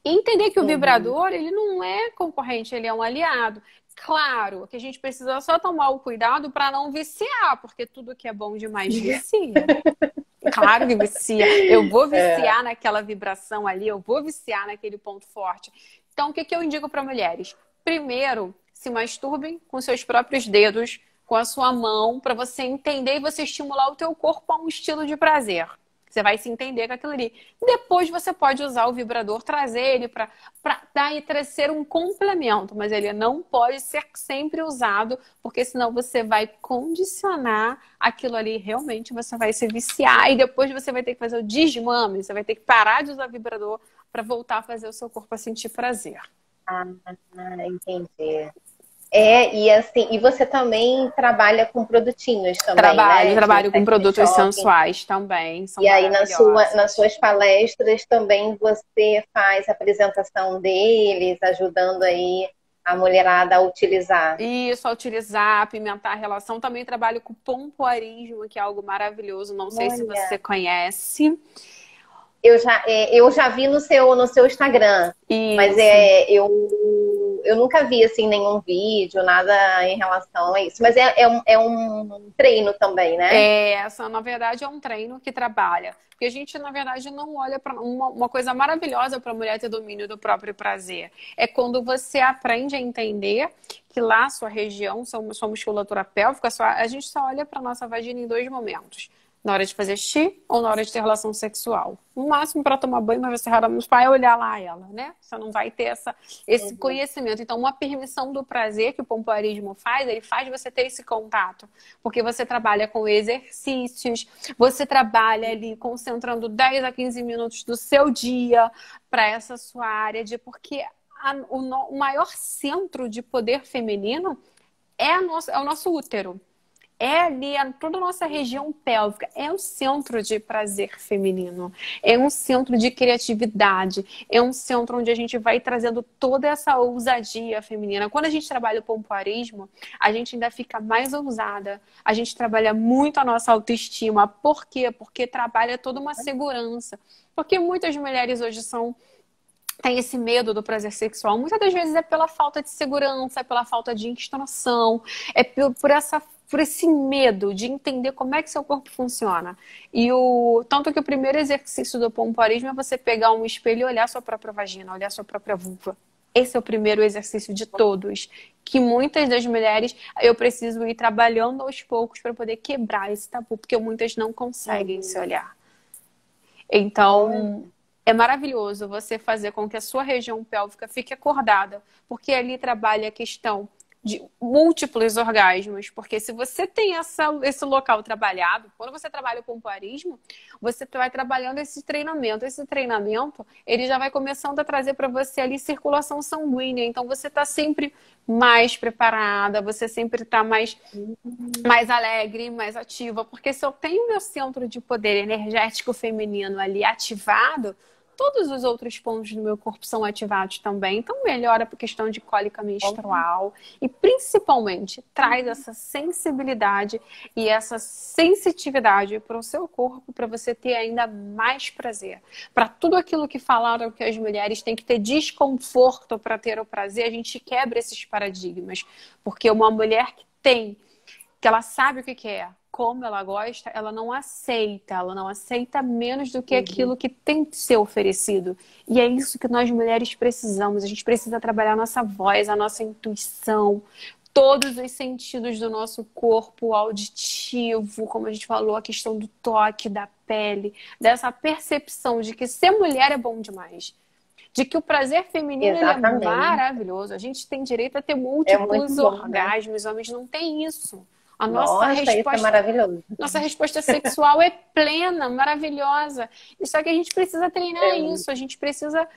E entender que o vibrador, ele não é concorrente, ele é um aliado. Claro que a gente precisa só tomar o cuidado para não viciar, porque tudo que é bom demais vicia. Claro que vicia. Eu vou viciar naquela vibração ali, eu vou viciar naquele ponto forte. Então, o que eu indico para mulheres? Primeiro, se masturbem com seus próprios dedos, com a sua mão, para você entender e você estimular o teu corpo a um estilo de prazer. Você vai se entender com aquilo ali. Depois você pode usar o vibrador, trazer ele para ser um complemento, mas ele não pode ser sempre usado, porque senão você vai condicionar aquilo ali, realmente você vai se viciar e depois você vai ter que fazer o desmame, você vai ter que parar de usar vibrador para voltar a fazer o seu corpo a sentir prazer. Ah, entendi. E assim, e você também trabalha com produtinhos também, né? De Trabalho com sex produtos shopping. sensuais também, são E aí nas maravilhosos. suas palestras também você faz a apresentação deles, ajudando aí a mulherada a utilizar. Isso, a utilizar, apimentar a relação. Também trabalho com pompoarismo, que é algo maravilhoso. Não sei se você Olha, conhece. eu já vi no seu Instagram, mas Isso. eu nunca vi assim nenhum vídeo, nada em relação a isso. Mas é um treino também, né? Na verdade, é um treino que trabalha. Porque a gente, na verdade, não olha para uma coisa maravilhosa para a mulher ter domínio do próprio prazer. É quando você aprende a entender que lá, a sua região, sua musculatura pélvica, a gente só olha para nossa vagina em dois momentos. Na hora de fazer xixi ou na hora de ter relação sexual. No máximo para tomar banho, mas você raramente vai olhar lá ela, né? Você não vai ter esse Uhum. conhecimento. Então, uma permissão do prazer que o pompoarismo faz, ele faz você ter esse contato. Porque você trabalha com exercícios, você trabalha ali concentrando 10 a 15 minutos do seu dia para essa sua área porque o maior centro de poder feminino é o nosso útero. É ali, toda a nossa região pélvica. É um centro de prazer feminino. É um centro de criatividade. É um centro onde a gente vai trazendo toda essa ousadia feminina. Quando a gente trabalha o pompoarismo, a gente ainda fica mais ousada. A gente trabalha muito a nossa autoestima. Por quê? Porque trabalha toda uma segurança. Porque muitas mulheres hoje tem esse medo do prazer sexual. Muitas das vezes é pela falta de segurança, é pela falta de instrução, é por esse medo de entender como é que seu corpo funciona. Tanto que o primeiro exercício do pompoarismo é você pegar um espelho e olhar sua própria vagina, olhar sua própria vulva. Esse é o primeiro exercício de todos, que muitas das mulheres eu preciso ir trabalhando aos poucos para poder quebrar esse tabu, porque muitas não conseguem se Uhum. olhar. Olha. Então, é maravilhoso você fazer com que a sua região pélvica fique acordada, porque ali trabalha a questão de múltiplos orgasmos, porque se você tem esse local trabalhado, quando você trabalha o pompoarismo, você vai trabalhando esse treinamento. Esse treinamento, ele já vai começando a trazer para você ali circulação sanguínea, então você está sempre mais preparada, você sempre está mais alegre, mais ativa, porque se eu tenho meu centro de poder energético feminino ali ativado, todos os outros pontos do meu corpo são ativados também. Então melhora a questão de cólica menstrual e principalmente traz essa sensibilidade e essa sensitividade para o seu corpo para você ter ainda mais prazer. Para tudo aquilo que falaram que as mulheres têm que ter desconforto para ter o prazer, a gente quebra esses paradigmas, porque uma mulher que ela sabe o que quer, como ela gosta, ela não aceita menos do que Uhum. aquilo que tem que ser oferecido. E é isso que nós mulheres precisamos. A gente precisa trabalhar a nossa voz, a nossa intuição, todos os sentidos do nosso corpo, o auditivo, como a gente falou, a questão do toque, da pele, dessa percepção de que ser mulher é bom demais. De que o prazer feminino ele é Exatamente. maravilhoso. A gente tem direito a ter É muito múltiplos bom, né? orgasmos, homens não têm isso. A Nossa, isso é maravilhoso. nossa resposta sexual é plena, maravilhosa. E só que a gente precisa treinar É, isso, a gente precisa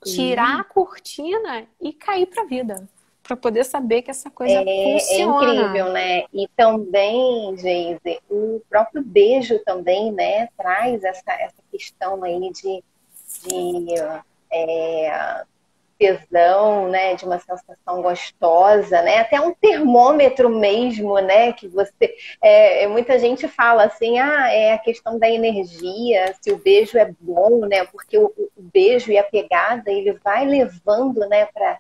tirar a sim. cortina e cair para a vida, para poder saber que essa coisa É funciona. incrível, né? E também, Geise, o próprio beijo também, né, traz essa questão aí de é, tesão, né, de uma sensação gostosa, né, até um termômetro mesmo, né, que você, muita gente fala assim, é a questão da energia, se o beijo é bom, né, porque o beijo e a pegada, ele vai levando, né, para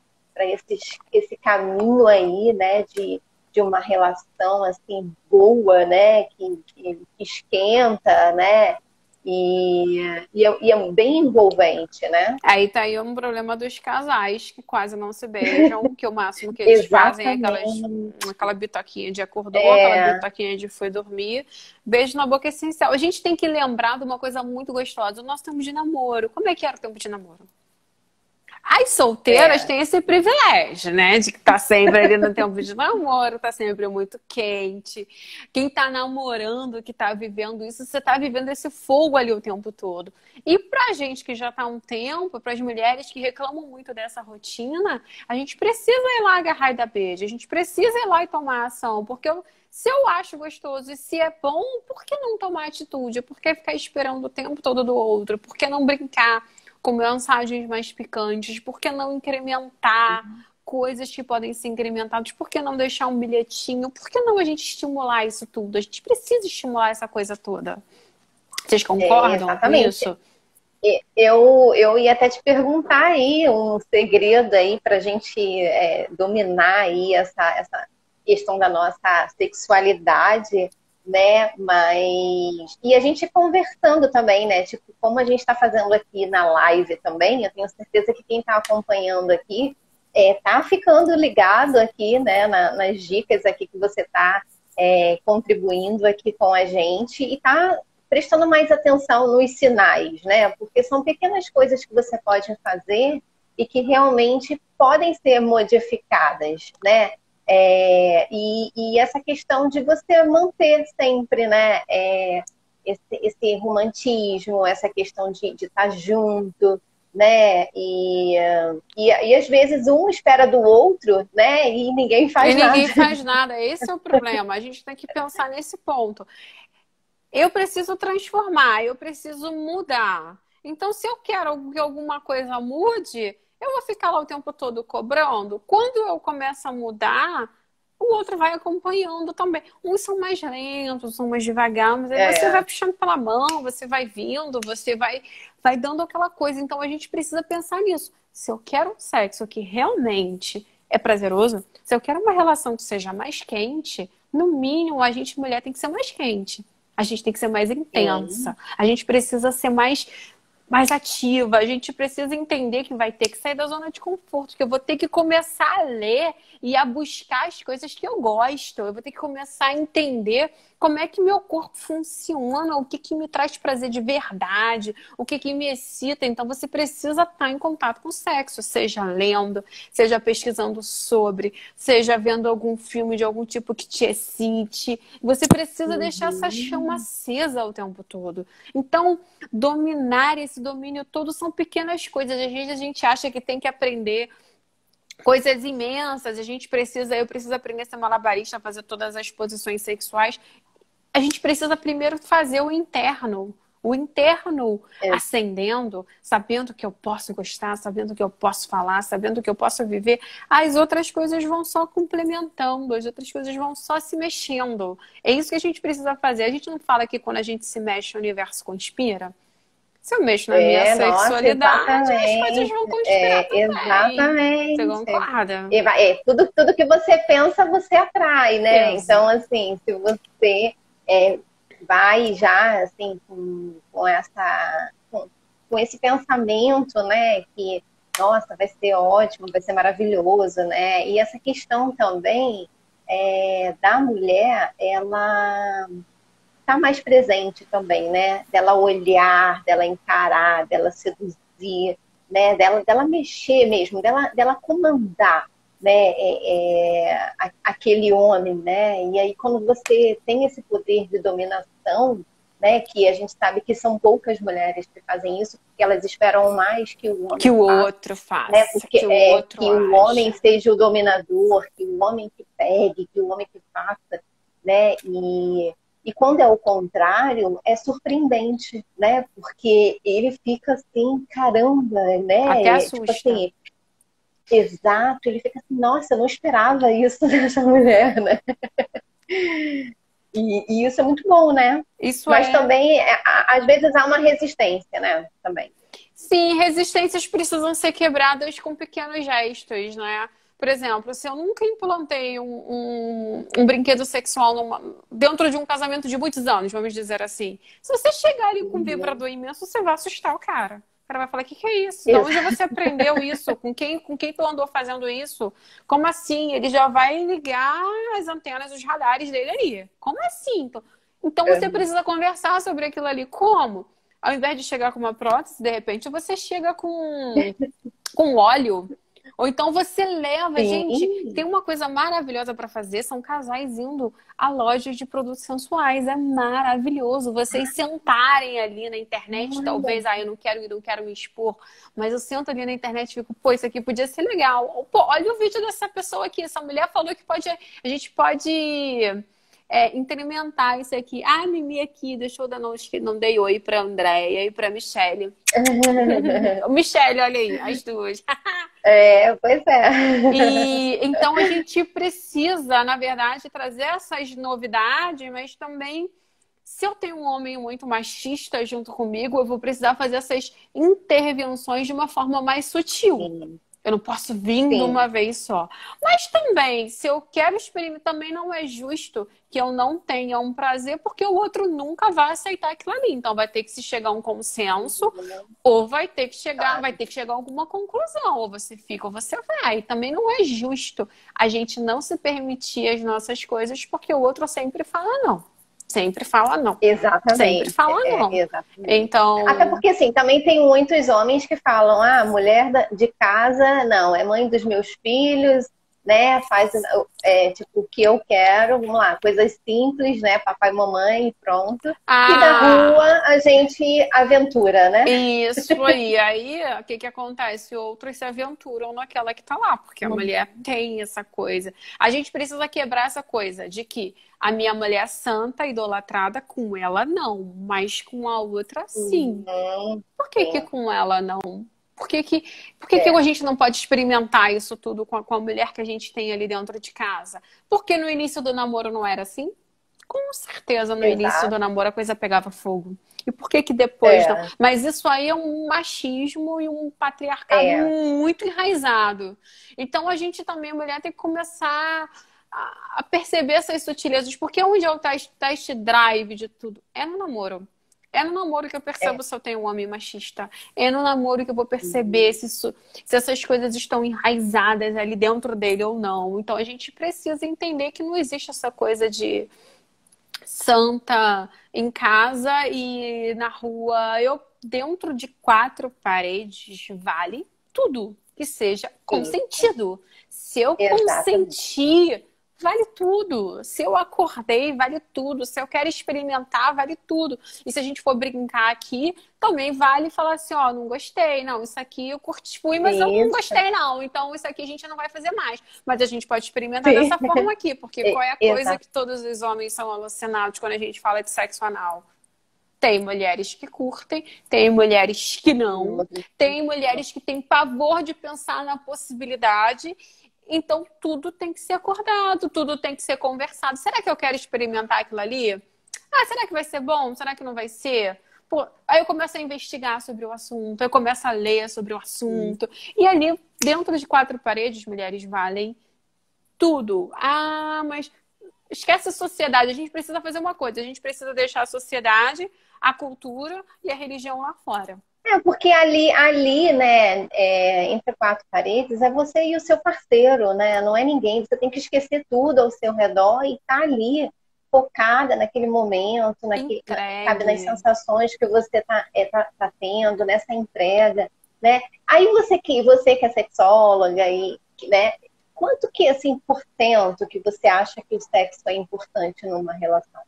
esse caminho aí, né, de uma relação assim boa, né, que esquenta, né, e é bem envolvente, né? Aí tá aí um problema dos casais que quase não se beijam, que o máximo que eles fazem é Exatamente. aquela bitoquinha de acordou, aquela É, bitoquinha de foi dormir. Beijo na boca é essencial. A gente tem que lembrar de uma coisa muito gostosa, o nosso tempo de namoro. Como é que era o tempo de namoro? As solteiras têm esse privilégio, né? De que tá sempre ali no tempo de namoro, tá sempre muito quente. Quem tá namorando, que tá vivendo isso, você tá vivendo esse fogo ali o tempo todo. E pra gente que já tá há um tempo, pras mulheres que reclamam muito dessa rotina, a gente precisa ir lá agarrar e dar beijo. A gente precisa ir lá e tomar ação. Porque se eu acho gostoso e se é bom, por que não tomar atitude? Por que ficar esperando o tempo todo do outro? Por que não brincar com mensagens mais picantes? Por que não incrementar coisas que podem ser incrementadas? Por que não deixar um bilhetinho? Por que não a gente estimular isso tudo? A gente precisa estimular essa coisa toda. Vocês concordam com isso? Eu ia até te perguntar aí um segredo aí para a gente dominar aí essa questão da nossa sexualidade, né? Mas e a gente conversando também, né? Tipo, como a gente está fazendo aqui na live também, eu tenho certeza que quem está acompanhando aqui tá ficando ligado aqui, né? Nas dicas aqui que você está contribuindo aqui com a gente e tá prestando mais atenção nos sinais, né? Porque são pequenas coisas que você pode fazer e que realmente podem ser modificadas, né? E essa questão de você manter sempre, né? Esse romantismo, essa questão de estar junto, né? E às vezes um espera do outro, né? E ninguém faz nada. E ninguém faz nada. Esse é o problema. A gente tem que pensar nesse ponto. Eu preciso transformar, eu preciso mudar. Então, se eu quero que alguma coisa mude, eu vou ficar lá o tempo todo cobrando. Quando eu começo a mudar, o outro vai acompanhando também. Uns são mais lentos, são mais devagar, mas aí você vai puxando pela mão, você vai vindo, você vai dando aquela coisa. Então, a gente precisa pensar nisso. Se eu quero um sexo que realmente é prazeroso, se eu quero uma relação que seja mais quente, no mínimo, a gente, mulher, tem que ser mais quente. A gente tem que ser mais intensa. A gente precisa ser mais ativa. A gente precisa entender que vai ter que sair da zona de conforto, que eu vou ter que começar a ler e a buscar as coisas que eu gosto. Eu vou ter que começar a entender como é que meu corpo funciona, o que me traz prazer de verdade, o que me excita. Então, você precisa estar em contato com o sexo, seja lendo, seja pesquisando sobre, seja vendo algum filme de algum tipo que te excite. Você precisa deixar essa chama acesa o tempo todo. Então, dominar esse domínio todo são pequenas coisas. Às vezes a gente acha que tem que aprender coisas imensas, eu preciso aprender a ser malabarista, fazer todas as posições sexuais. A gente precisa primeiro fazer o interno ascendendo, sabendo que eu posso gostar, sabendo que eu posso falar, sabendo que eu posso viver. As outras coisas vão só complementando, as outras coisas vão só se mexendo. É isso que a gente precisa fazer. A gente não fala que quando a gente se mexe, o universo conspira? Se eu mexo na minha sexualidade, as coisas vão conspirar também. Exatamente. Você concorda? Tudo que você pensa, você atrai, né? Então, assim, se você vai já, assim, com esse pensamento, né? Que, nossa, vai ser ótimo, vai ser maravilhoso, né? E essa questão também da mulher, ela tá mais presente também, né? Dela olhar, dela encarar, dela seduzir, né? Dela mexer mesmo, dela comandar, né? Aquele homem, né? E aí quando você tem esse poder de dominação, né? Que a gente sabe que são poucas mulheres que fazem isso, porque elas esperam mais que o homem outro faça, né? Porque que o homem seja o dominador, que o homem que pegue, que o homem que faça, né? E quando é o contrário, é surpreendente, né? Porque ele fica assim, caramba, né? Até assusta. Tipo assim, exato, ele fica assim, nossa, eu não esperava isso dessa mulher, né? E isso é muito bom, né? Mas também, às vezes, há uma resistência, né? Também. Sim, resistências precisam ser quebradas com pequenos gestos, né? Por exemplo, se eu nunca implantei um brinquedo sexual dentro de um casamento de muitos anos, vamos dizer assim. Se você chegar ali com um vibrador imenso, você vai assustar o cara. O cara vai falar, o que é isso? De onde você aprendeu isso? Com quem tu andou fazendo isso? Como assim? Ele já vai ligar as antenas, os radares dele ali. Como assim? Então você precisa conversar sobre aquilo ali. Como? Ao invés de chegar com uma prótese, de repente você chega com óleo. Ou então você leva, gente, Sim. tem uma coisa maravilhosa para fazer, são casais indo a lojas de produtos sensuais, é maravilhoso. Vocês sentarem ali na internet, talvez, eu não quero ir, não quero me expor, mas eu sento ali na internet e fico, pô, isso aqui podia ser legal. Ou, pô, olha o vídeo dessa pessoa aqui, essa mulher falou que a gente pode incrementar isso aqui. Ah, a Mimi aqui, deixa eu dar não dei oi pra Andréia e pra Michelle. Michelle, olha aí, as duas. Pois é. E então a gente precisa, na verdade, trazer essas novidades, mas também, se eu tenho um homem muito machista junto comigo, eu vou precisar fazer essas intervenções de uma forma mais sutil. Sim. Eu não posso vir de uma vez só. Mas também, se eu quero experimentar, também não é justo que eu não tenha um prazer, porque o outro nunca vai aceitar aquilo ali. Então vai ter que se chegar a um consenso, ou vai ter que chegar a alguma conclusão. Ou você fica, ou você vai. Também não é justo a gente não se permitir as nossas coisas, porque o outro sempre fala não. Sempre fala não. Exatamente. Sempre fala não. Exatamente. Então... Até porque, assim, também tem muitos homens que falam, mulher de casa, não, é mãe dos meus filhos, né? Faz tipo o que eu quero, vamos lá, coisas simples, né? Papai e mamãe, pronto. E da rua a gente aventura, né? Isso aí. Aí, o que acontece? Outros se aventuram naquela que tá lá, porque a mulher tem essa coisa. A gente precisa quebrar essa coisa de que a minha mulher é santa, idolatrada, com ela não, mas com a outra sim. Por que com ela não? Por que a gente não pode experimentar isso tudo com a mulher que a gente tem ali dentro de casa? Porque no início do namoro não era assim? Com certeza no início do namoro a coisa pegava fogo. E por que depois não? Mas isso aí é um machismo e um patriarcado muito enraizado. Então a gente também, a mulher, tem que começar a perceber essas sutilezas. Porque onde é o test drive de tudo? É no namoro. É no namoro que eu percebo se eu tenho um homem machista. É no namoro que eu vou perceber se essas coisas estão enraizadas ali dentro dele ou não. Então a gente precisa entender que não existe essa coisa de santa em casa e na rua. Dentro de 4 paredes, vale tudo que seja consentido. Se eu consentir, vale tudo. Se eu acordei, vale tudo. Se eu quero experimentar, vale tudo. E se a gente for brincar aqui, também vale falar assim, não gostei. Não, isso aqui eu curti, mas eu não gostei não. Então isso aqui a gente não vai fazer mais. Mas a gente pode experimentar dessa forma aqui. Porque qual é a coisa que todos os homens são alucinados quando a gente fala de sexo anal? Tem mulheres que curtem, tem mulheres que não. Tem mulheres que têm pavor de pensar na possibilidade. Então, tudo tem que ser acordado, tudo tem que ser conversado. Será que eu quero experimentar aquilo ali? Será que vai ser bom? Será que não vai ser? Pô, aí eu começo a investigar sobre o assunto, eu começo a ler sobre o assunto. E ali, dentro de 4 paredes, mulheres valem tudo. Mas esquece a sociedade. A gente precisa fazer uma coisa. A gente precisa deixar a sociedade, a cultura e a religião lá fora. Porque ali, né, entre 4 paredes, é você e o seu parceiro, né? Não é ninguém. Você tem que esquecer tudo ao seu redor e estar ali focada naquele momento, sabe, nas sensações que você tá tendo, nessa entrega, né? Aí você que é sexóloga, né? Quanto que, assim, por cento que você acha que o sexo é importante numa relação?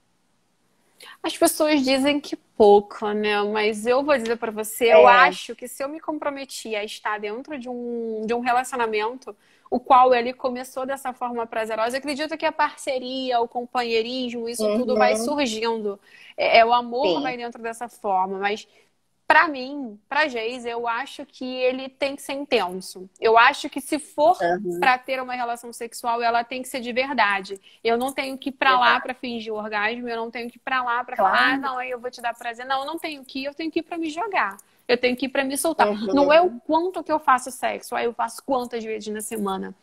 As pessoas dizem que pouco, né? Mas eu vou dizer pra você, eu acho que se eu me comprometi a estar dentro de um relacionamento, o qual ele começou dessa forma prazerosa, eu acredito que a parceria, o companheirismo, isso tudo vai surgindo. O amor vai dentro dessa forma, mas pra mim, pra Geise, eu acho que ele tem que ser intenso. Eu acho que se for pra ter uma relação sexual, ela tem que ser de verdade. Eu não tenho que ir pra lá pra fingir o orgasmo, eu não tenho que ir pra lá pra falar, não, aí eu vou te dar prazer. Não, eu não tenho que ir, eu tenho que ir pra me jogar. Eu tenho que ir pra me soltar. Não é o quanto que eu faço sexo, aí eu faço quantas vezes na semana.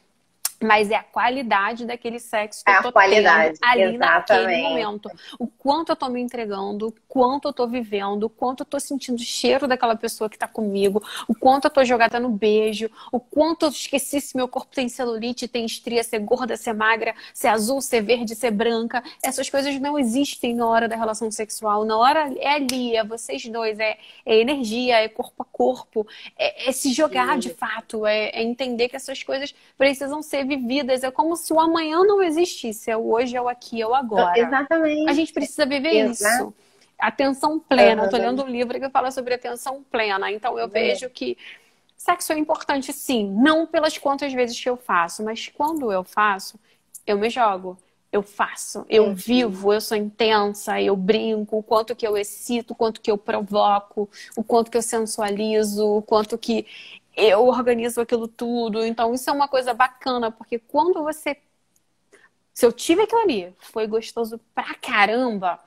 Mas é a qualidade daquele sexo que É eu a tô tendo qualidade, ali naquele exatamente. momento. O quanto eu tô me entregando, o quanto eu tô vivendo, o quanto eu tô sentindo o cheiro daquela pessoa que tá comigo, o quanto eu tô jogada no beijo, o quanto eu esqueci se meu corpo tem celulite, tem estria, ser gorda, ser magra, ser azul, ser verde, ser branca. Essas coisas não existem na hora da relação sexual. Na hora é ali, é vocês dois, é energia, é corpo a corpo, é se jogar de fato, é entender que essas coisas precisam ser vividas. É como se o amanhã não existisse. É o hoje, é o aqui, é o agora. A gente Exatamente. precisa viver Exato. isso. Atenção plena. Eu tô lendo um livro que fala sobre atenção plena. Então eu vejo que sexo é importante, sim. Não pelas quantas vezes que eu faço, mas quando eu faço, eu me jogo. Eu faço, eu Uhum. vivo, eu sou intensa, eu brinco, o quanto que eu excito, o quanto que eu provoco, o quanto que eu sensualizo, o quanto que eu organizo aquilo tudo. Então, isso é uma coisa bacana, porque quando você. Se eu tive aquilo ali, foi gostoso pra caramba,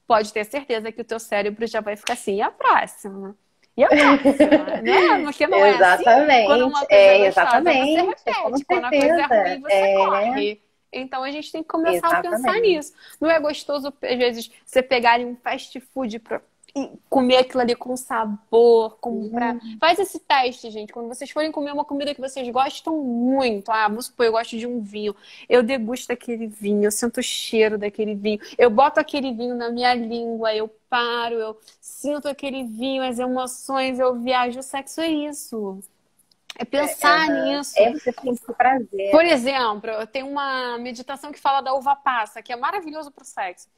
pode ter certeza que o teu cérebro já vai ficar assim, e a próxima? E a próxima? Né? Porque não é assim? Quando Exatamente. uma coisa é gostosa, você Exatamente. Com repete. Quando a coisa é certeza. ruim, você corre. Então a gente tem que começar a pensar Exatamente. nisso. Não é gostoso, às vezes, você pegar um fast food e comer aquilo ali com sabor, Hum, Faz esse teste, gente. Quando vocês forem comer uma comida que vocês gostam muito, vamos supor, eu gosto de um vinho. Eu degusto aquele vinho, eu sinto o cheiro daquele vinho. Eu boto aquele vinho na minha língua, eu paro, eu sinto aquele vinho, as emoções, eu viajo. O sexo é isso. É pensar aham. nisso. É você sentir prazer. Por exemplo, eu tenho uma meditação que fala da uva passa, que é maravilhoso para o sexo.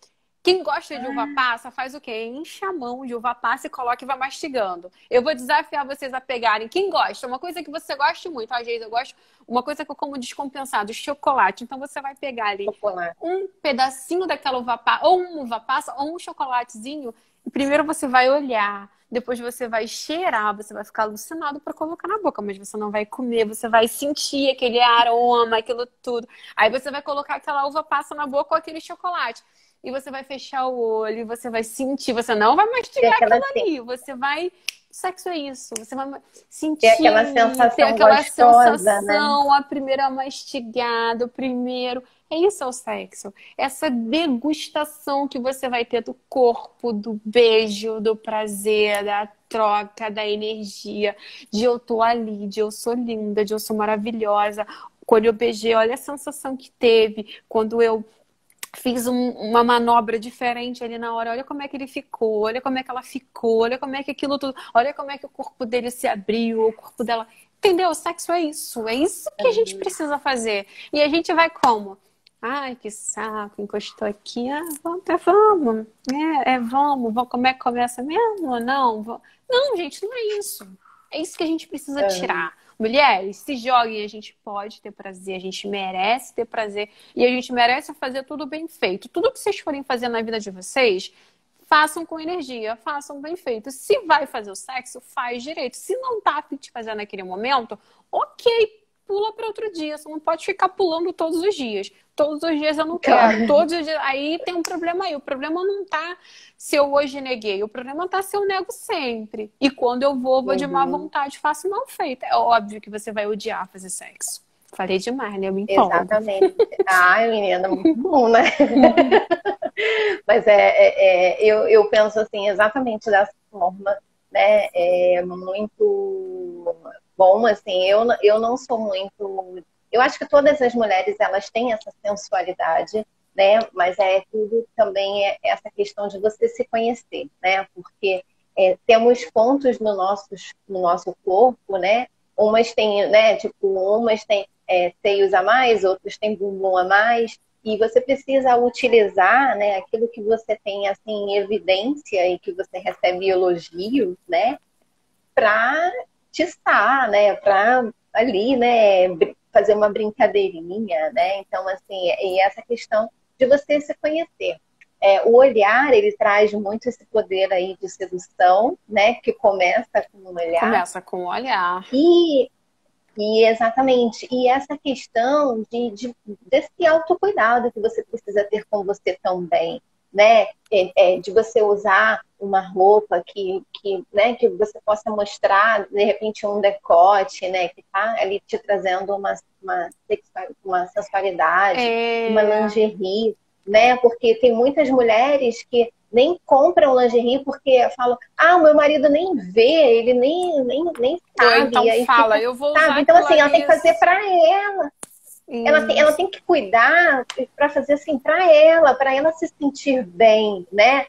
Quem gosta de uva passa faz o quê? Enche a mão de uva passa e coloca e vai mastigando. Eu vou desafiar vocês a pegarem. Quem gosta? Uma coisa que você gosta muito. Às vezes eu gosto. Uma coisa que eu como descompensado, chocolate. Então você vai pegar ali Chocolate. um pedacinho daquela uva passa, ou uma uva passa, ou um chocolatezinho. E primeiro você vai olhar. Depois você vai cheirar, você vai ficar alucinado para colocar na boca, mas você não vai comer, você vai sentir aquele aroma, aquilo tudo. Aí você vai colocar aquela uva passa na boca ou aquele chocolate. E você vai fechar o olho, e você vai sentir, você não vai Ter mastigar aquela, aquilo ali, você vai. Sexo é isso, você vai ter sentir, aquela ter sensação aquela gostosa, né? sensação, a primeira mastigada, o primeiro. É isso é o sexo. Essa degustação que você vai ter do corpo, do beijo, do prazer, da troca, da energia, de eu tô ali, de eu sou linda, de eu sou maravilhosa. Quando eu beijei, olha a sensação que teve. Quando eu fiz uma manobra diferente ali na hora. Olha como é que ele ficou, olha como é que ela ficou, olha como é que aquilo tudo, olha como é que o corpo dele se abriu, o corpo dela. Entendeu? O sexo é isso que a gente precisa fazer. E a gente vai como? Ai, que saco, encostou aqui. Vamos. Vamos. Como é que começa mesmo? Não, não, gente, não é isso. É isso que a gente precisa Aham. tirar. Mulheres, se joguem, a gente pode ter prazer, a gente merece ter prazer e a gente merece fazer tudo bem feito. Tudo que vocês forem fazer na vida de vocês, façam com energia, façam bem feito. Se vai fazer o sexo, faz direito. Se não tá a fim de fazer naquele momento, ok, pula para outro dia. Você não pode ficar pulando todos os dias. Todos os dias eu não quero. Claro. Todos os dias. Aí tem um problema aí. O problema não tá se eu hoje neguei. O problema tá se eu nego sempre. E quando eu vou de má Uhum. vontade, faço mal feito. É óbvio que você vai odiar fazer sexo. Falei demais, né? Eu me empolgo. Exatamente. Ai, menina, muito bom, né? Mas eu penso assim, exatamente dessa forma, né? É muito bom, assim, eu não sou muito. Eu acho que todas as mulheres elas têm essa sensualidade, né? Mas é tudo também essa questão de você se conhecer, né? Porque temos pontos no nosso corpo, né? Umas têm, né? Tipo, umas têm seios a mais, outros têm bumbum a mais e você precisa utilizar, né, aquilo que você tem assim em evidência e que você recebe elogios, né, para tiçar, né, para ali, né, fazer uma brincadeirinha, né? Então assim, e essa questão de você se conhecer. O olhar, ele traz muito esse poder aí de sedução, né, que começa com o olhar Começa com o olhar. e exatamente. E essa questão desse autocuidado que você precisa ter com você também, né? De você usar uma roupa né, que você possa mostrar, de repente, um decote, né? Que tá ali te trazendo uma sensualidade, uma lingerie, né? Porque tem muitas mulheres que nem compram lingerie porque falam, o meu marido nem vê, ele nem Ou sabe. então E aí fala, fica, eu vou usar sabe? Então, aquilo assim, ela tem que ali. fazer para ela. Ela Isso. tem que cuidar para fazer assim para ela se sentir bem, né?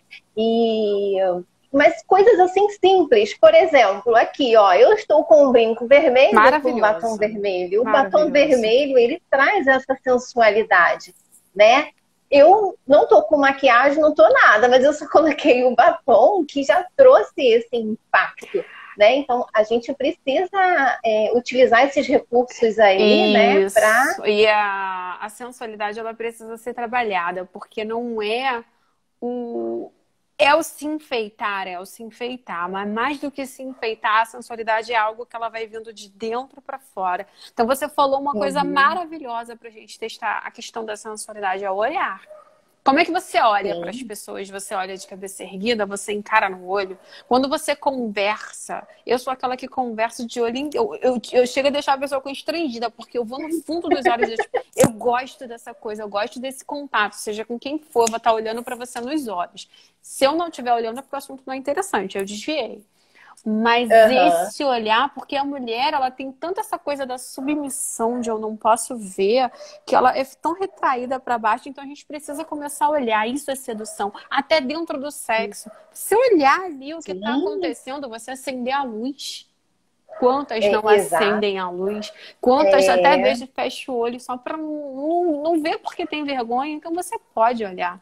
Mas coisas assim simples. Por exemplo, aqui, ó, eu estou com um brinco vermelho, com um batom Maravilhoso. vermelho. O batom Maravilhoso. vermelho, ele traz essa sensualidade, né? Eu não tô com maquiagem, não tô nada, mas eu só coloquei o batom que já trouxe esse impacto, né? Então, a gente precisa utilizar esses recursos aí, né? Isso. E a sensualidade, ela precisa ser trabalhada, porque não é o... É o se enfeitar, é o se enfeitar. Mas mais do que se enfeitar, a sensualidade é algo que ela vai vindo de dentro para fora. Então, você falou uma coisa Uhum, maravilhosa pra gente testar a questão da sensualidade, é o olhar. Como é que você olha para as sim. pessoas? Você olha de cabeça erguida, você encara no olho. Quando você conversa, eu sou aquela que conversa de olho em... eu chego a deixar a pessoa constrangida, porque eu vou no fundo dos olhos deles. Eu gosto dessa coisa, eu gosto desse contato, seja com quem for, eu vou estar olhando para você nos olhos. Se eu não estiver olhando, é porque o assunto não é interessante, eu desviei. Mas Aham. esse olhar, porque a mulher, ela tem tanta essa coisa da submissão, de eu não posso ver, que ela é tão retraída para baixo, então a gente precisa começar a olhar. Isso é sedução, até dentro do sexo. Você olhar ali o que está Sim, acontecendo, você acender a luz. Quantas não exato. acendem a luz? Quantas até às É, vezes fecha o olho só para não ver porque tem vergonha? Então você pode olhar.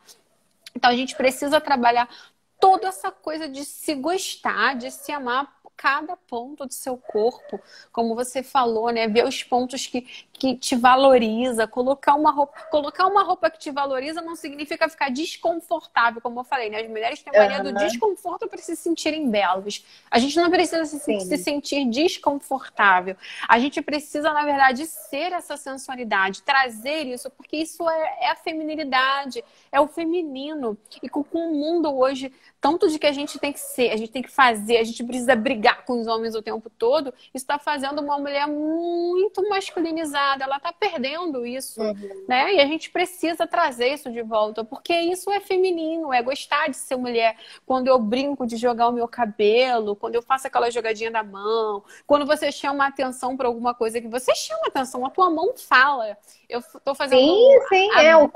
Então a gente precisa trabalhar toda essa coisa de se gostar, de se amar cada ponto do seu corpo, como você falou, né? Ver os pontos que te valoriza, colocar uma roupa que te valoriza não significa ficar desconfortável, como eu falei, né? As mulheres têm mania do aham, desconforto para se sentirem belas. A gente não precisa se sim. sentir desconfortável. A gente precisa, na verdade, ser essa sensualidade, trazer isso, porque isso é a feminilidade, é o feminino. E com o mundo hoje tanto de que a gente tem que ser, a gente tem que fazer, a gente precisa brigar com os homens o tempo todo, isso está fazendo uma mulher muito masculinizada, ela está perdendo isso, Uhum. né? E a gente precisa trazer isso de volta, porque isso é feminino, é gostar de ser mulher. Quando eu brinco de jogar o meu cabelo, quando eu faço aquela jogadinha da mão, quando você chama atenção para alguma coisa que você chama atenção, a tua mão fala. Eu estou fazendo Sim, sim, o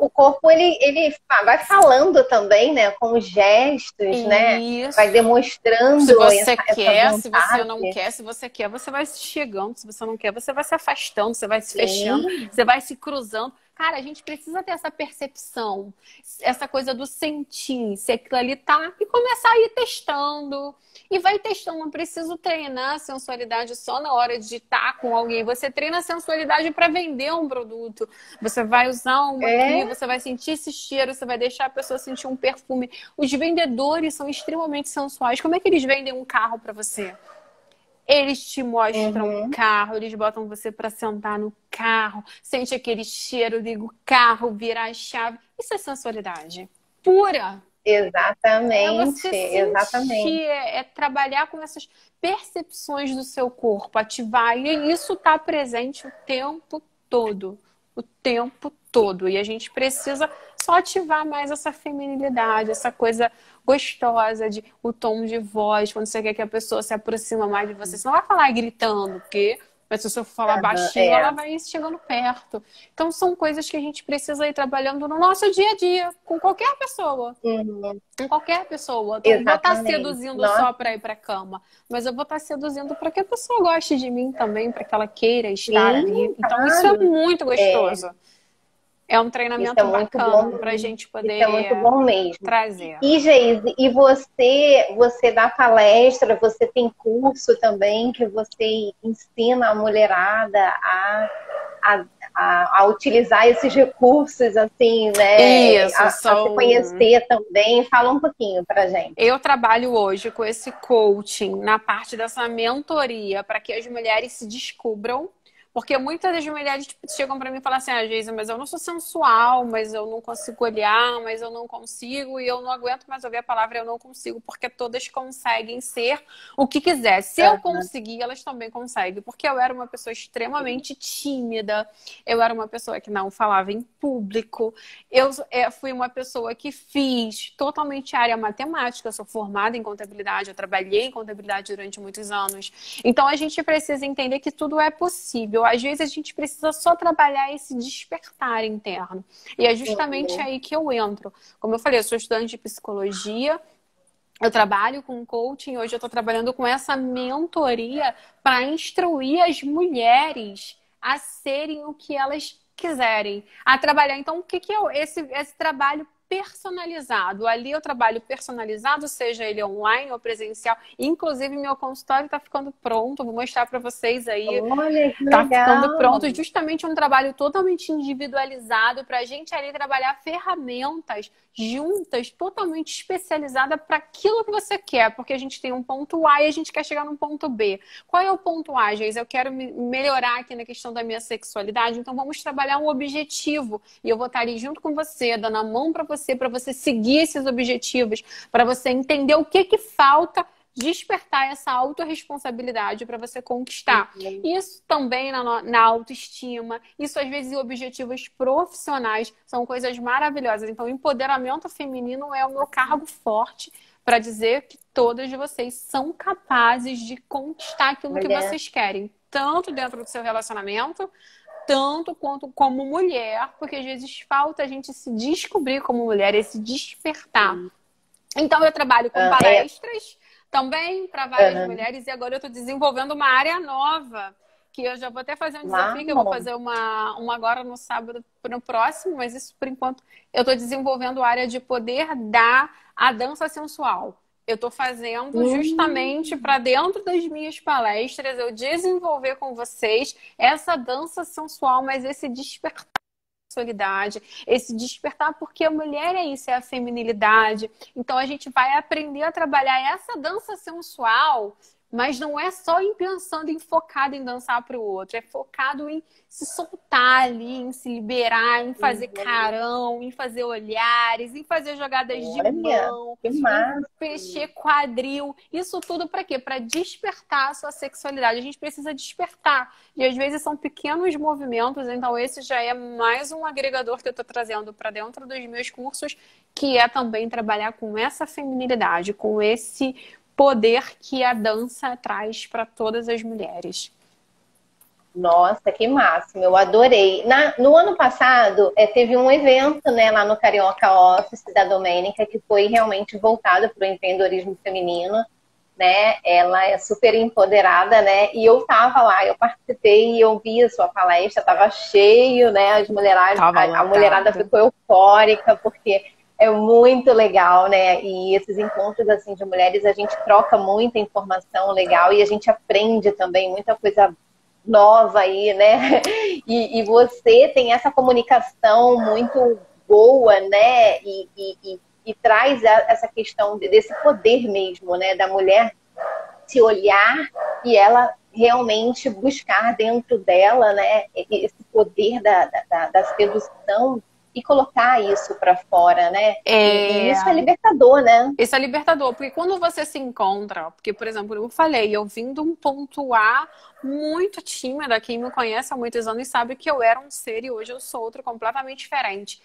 corpo ele vai falando também, né, com os gestos, né, vai isso. Se demonstrando você essa quer, se você vontade. não quer, se você quer, você vai se chegando, se você não quer, você vai se afastando, você vai se fechando, Sim, você vai se cruzando. Cara, a gente precisa ter essa percepção, essa coisa do sentir, se aquilo ali tá, e começar a ir testando. E vai testando, não preciso treinar a sensualidade só na hora de estar com alguém. Você treina a sensualidade para vender um produto. Você vai usar uma aqui, é, você vai sentir esse cheiro, você vai deixar a pessoa sentir um perfume. Os vendedores são extremamente sensuais. Como é que eles vendem um carro para você? Eles te mostram o uhum, carro, eles botam você para sentar no carro, sente aquele cheiro, liga o carro, vira a chave. Isso é sensualidade pura. É você exatamente, sentir, exatamente. é trabalhar com essas percepções do seu corpo, ativar. E isso está presente o tempo todo. O tempo todo. E a gente precisa só ativar mais essa feminilidade, essa coisa gostosa, de o tom de voz, quando você quer que a pessoa se aproxima mais de você. Você não vai falar gritando, porque mas se você for falar Aham, baixinho, ela é, vai chegando perto. Então, são coisas que a gente precisa ir trabalhando no nosso dia a dia, com qualquer pessoa. uhum, Com qualquer pessoa. Eu não vou estar exatamente. seduzindo Nossa, só para ir para a cama, mas eu vou estar seduzindo para que a pessoa goste de mim também, para que ela queira estar ali. sim, Então, isso é claro. muito É, gostoso. É um isso é treinamento muito bacana bom para a mesmo. gente Isso é muito poder bom mesmo. trazer. E, Geise, e você dá palestra, você tem curso também que você ensina a mulherada a, a utilizar esses recursos, assim, né? Isso, A se são. conhecer também. Fala um pouquinho pra gente. Eu trabalho hoje com esse coaching na parte dessa mentoria para que as mulheres se descubram, Porque muitas das mulheres tipo, chegam pra mim e falam assim, ah, Geisa, mas eu não sou sensual, mas eu não consigo olhar, mas eu não consigo, e eu não aguento mais ouvir a palavra eu não consigo, porque todas conseguem ser o que quiser. Se eu conseguir, elas também conseguem, porque eu era uma pessoa extremamente tímida, eu era uma pessoa que não falava em público, eu fui uma pessoa que fiz totalmente área matemática, eu sou formada em contabilidade, eu trabalhei em contabilidade durante muitos anos. Então a gente precisa entender que tudo é possível. Às vezes a gente precisa só trabalhar esse despertar interno. E é justamente aí que eu entro. Como eu falei, eu sou estudante de psicologia, eu trabalho com coaching, hoje eu estou trabalhando com essa mentoria para instruir as mulheres a serem o que elas quiserem, a trabalhar. Então, o que é esse trabalho personalizado? Ali eu trabalho personalizado, seja ele online ou presencial. Inclusive, meu consultório está ficando pronto, vou mostrar para vocês aí. Olha, que Tá legal. ficando pronto, justamente um trabalho totalmente individualizado para a gente ali trabalhar ferramentas juntas, totalmente especializada para aquilo que você quer, porque a gente tem um ponto A e a gente quer chegar num ponto B. Qual é o ponto A, Geis? Eu quero melhorar aqui na questão da minha sexualidade, então vamos trabalhar um objetivo e eu vou estar ali junto com você, dando a mão para você seguir esses objetivos, para você entender o que falta, despertar essa autorresponsabilidade para você conquistar. Isso também na autoestima, isso às vezes em objetivos profissionais, são coisas maravilhosas. Então, o empoderamento feminino é o meu cargo forte para dizer que todas vocês são capazes de conquistar aquilo que vocês querem, tanto dentro do seu relacionamento, tanto quanto como mulher, porque às vezes falta a gente se descobrir como mulher, esse despertar. Então, eu trabalho com palestras também para várias mulheres e agora eu estou desenvolvendo uma área nova, que eu já vou até fazer um desafio, que eu vou fazer uma agora no sábado, no próximo, mas isso por enquanto eu estou desenvolvendo a área de poder dar a dança sensual. Eu estou fazendo justamente para dentro das minhas palestras eu desenvolver com vocês essa dança sensual, mas esse despertar sexualidade, esse despertar, porque a mulher é isso, é a feminilidade. Então a gente vai aprender a trabalhar essa dança sensual, mas não é só pensando em focado em dançar para o outro, é focado em se soltar ali, em se liberar, em fazer carão, em fazer olhares, em fazer jogadas de mão, em mexer quadril. Isso tudo para quê? Para despertar a sua sexualidade. A gente precisa despertar. E às vezes são pequenos movimentos, então esse já é mais um agregador que eu estou trazendo para dentro dos meus cursos, que é também trabalhar com essa feminilidade, com esse poder que a dança traz para todas as mulheres. Nossa, que máximo, eu adorei. No ano passado, teve um evento, né, lá no Carioca Office da Domênica, que foi realmente voltado para o empreendedorismo feminino, né? Ela é super empoderada, né? E eu tava lá, eu participei e eu vi a sua palestra, tava cheio, né? A mulherada ficou eufórica, porque é muito legal, né? E esses encontros assim de mulheres, a gente troca muita informação legal e a gente aprende também muita coisa nova aí, né? E você tem essa comunicação muito boa, né? E traz essa questão desse poder mesmo, né? Da mulher se olhar e ela realmente buscar dentro dela, né? Esse poder da sedução e colocar isso para fora, né? E isso é libertador, né? Isso é libertador, porque quando você se encontra, porque, por exemplo, eu falei, eu vim de um ponto A muito tímida, quem me conhece há muitos anos sabe que eu era um ser e hoje eu sou outro completamente diferente.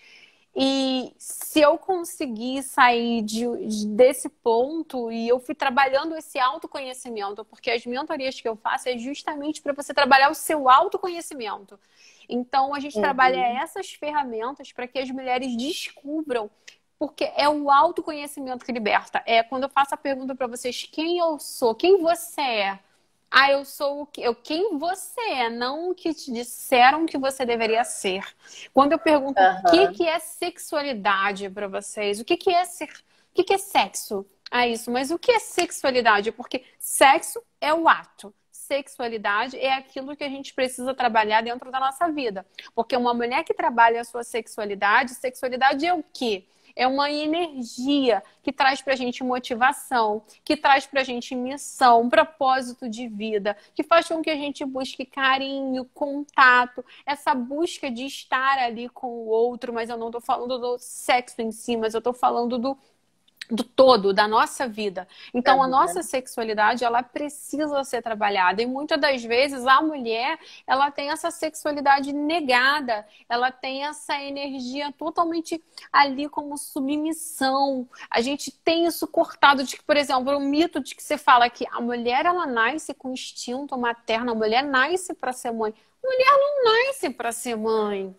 E se eu conseguir sair desse ponto, e eu fui trabalhando esse autoconhecimento, porque as mentorias que eu faço é justamente para você trabalhar o seu autoconhecimento. Então, a gente trabalha essas ferramentas para que as mulheres descubram, porque é o autoconhecimento que liberta. É quando eu faço a pergunta para vocês, quem eu sou, quem você é? Ah, eu sou quem você é, não o que te disseram que você deveria ser. Quando eu pergunto o que é sexualidade para vocês, o que é sexo? Ah, isso, mas o que é sexualidade? Porque sexo é o ato. Sexualidade é aquilo que a gente precisa trabalhar dentro da nossa vida. Porque uma mulher que trabalha a sua sexualidade é o quê? é uma energia que traz pra gente motivação, que traz pra gente missão, propósito de vida, que faz com que a gente busque carinho, contato, essa busca de estar ali com o outro, mas eu não tô falando do sexo em si, mas eu tô falando do todo, da nossa vida. Então, a nossa sexualidade, ela precisa ser trabalhada. E muitas das vezes, a mulher, ela tem essa sexualidade negada. Ela tem essa energia totalmente ali como submissão. A gente tem isso cortado de que, por exemplo, o mito de que você fala que a mulher, ela nasce com instinto materno. A mulher nasce para ser mãe. A mulher não nasce para ser mãe.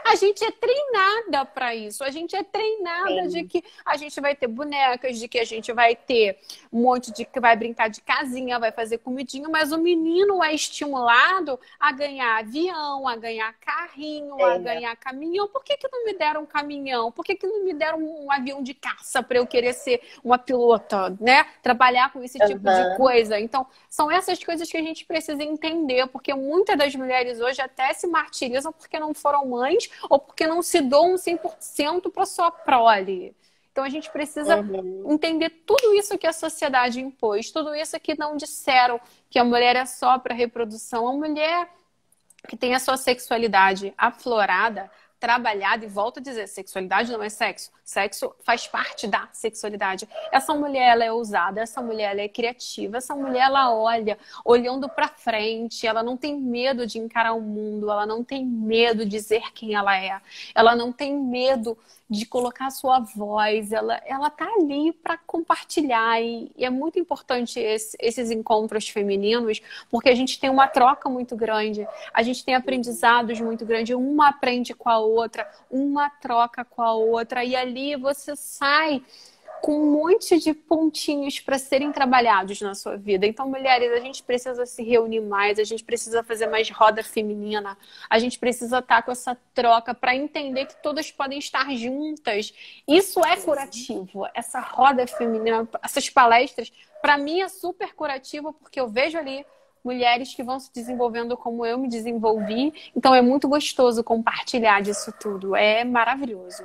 A gente é treinada para isso. A gente é treinada de que a gente vai ter bonecas, de que a gente vai ter um monte de que vai brincar de casinha, vai fazer comidinha, mas o menino é estimulado a ganhar avião, a ganhar carrinho, a ganhar caminhão. Por que não me deram um caminhão? Por que não me deram um avião de caça para eu querer ser uma pilota, né? Trabalhar com esse tipo de coisa. Então, são essas coisas que a gente precisa entender, porque muitas das mulheres hoje até se martirizam porque não foram mães ou porque não se doam 100% para sua prole. Então a gente precisa entender tudo isso que a sociedade impôs, tudo isso que não disseram que a mulher é só para reprodução. A mulher que tem a sua sexualidade aflorada, trabalhada, e volto a dizer, sexualidade não é sexo. Sexo faz parte da sexualidade. Essa mulher, ela é ousada, essa mulher, ela é criativa, essa mulher, ela olha, olhando pra frente, ela não tem medo de encarar o mundo, ela não tem medo de dizer quem ela não tem medo de colocar a sua voz, ela tá ali para compartilhar, e é muito importante esses encontros femininos, porque a gente tem uma troca muito grande, a gente tem aprendizados muito grandes, uma aprende com a outra, uma troca com a outra, e ali você sai com um monte de pontinhos para serem trabalhados na sua vida. Então, mulheres, a gente precisa se reunir mais, a gente precisa fazer mais roda feminina, a gente precisa estar com essa troca para entender que todas podem estar juntas. Isso é curativo. Essa roda feminina, essas palestras, para mim é super curativo, porque eu vejo ali mulheres que vão se desenvolvendo como eu me desenvolvi. Então, é muito gostoso compartilhar disso tudo. É maravilhoso.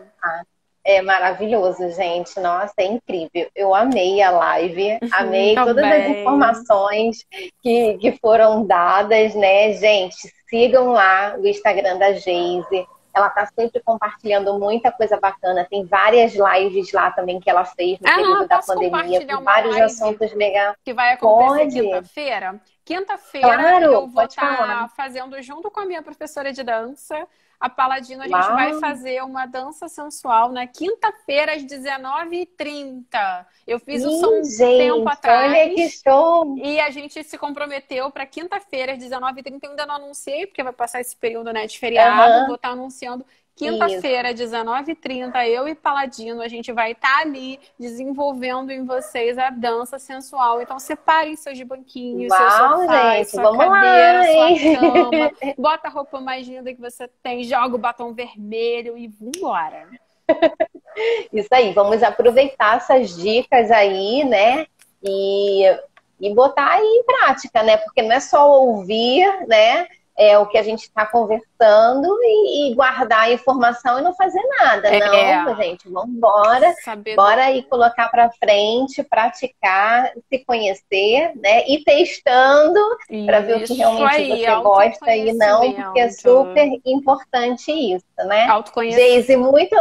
É maravilhoso, gente. Nossa, é incrível. Eu amei a live, amei todas as informações que foram dadas, né? Gente, sigam lá o Instagram da Geise. Ela tá sempre compartilhando muita coisa bacana. Tem várias lives lá também que ela fez no período da pandemia, com vários assuntos legais. Que vai acontecer quinta-feira. Quinta-feira eu vou estar fazendo junto com a minha professora de dança, a Paladino, a gente vai fazer uma dança sensual na quinta-feira às 19h30. Eu fiz o som um tempo atrás. Olha que show! E a gente se comprometeu para quinta-feira às 19h30. Eu ainda não anunciei, porque vai passar esse período, né, de feriado. Vou estar anunciando quinta-feira, às 19h30, eu e Paladino, a gente vai estar ali desenvolvendo em vocês a dança sensual. Então, separem seus banquinhos, seu sofá, gente, sua cadeira, sua cama. Bota a roupa mais linda que você tem, joga o batom vermelho e vambora. Isso aí, vamos aproveitar essas dicas aí, né? E botar aí em prática, né? Porque não é só ouvir, né? É o que a gente está conversando e guardar a informação e não fazer nada. Não, gente, vamos embora. Bora aí colocar para frente, praticar, se conhecer, né? E testando para ver o que realmente você gosta e não, porque é super importante isso, né? Geise, muito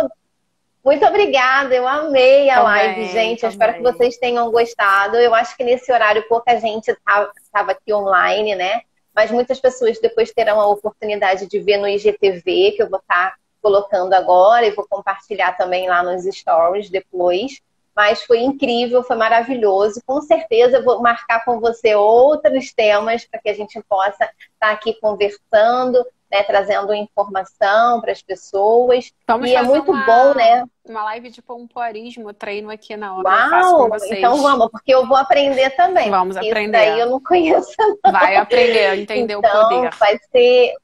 obrigada, eu amei a live, gente. Eu espero que vocês tenham gostado. Eu acho que nesse horário pouca gente estava aqui online, né? Mas muitas pessoas depois terão a oportunidade de ver no IGTV, que eu vou estar colocando agora e vou compartilhar também lá nos stories depois. Mas foi incrível, foi maravilhoso. Com certeza eu vou marcar com você outros temas para que a gente possa estar aqui conversando, né, trazendo informação para as pessoas. E é muito bom, né? Uma live de pompoarismo, treino aqui na hora. Uau! Então vamos, porque eu vou aprender também. Vamos aprender. Isso daí eu não conheço, não. Vai aprender, entender o poder.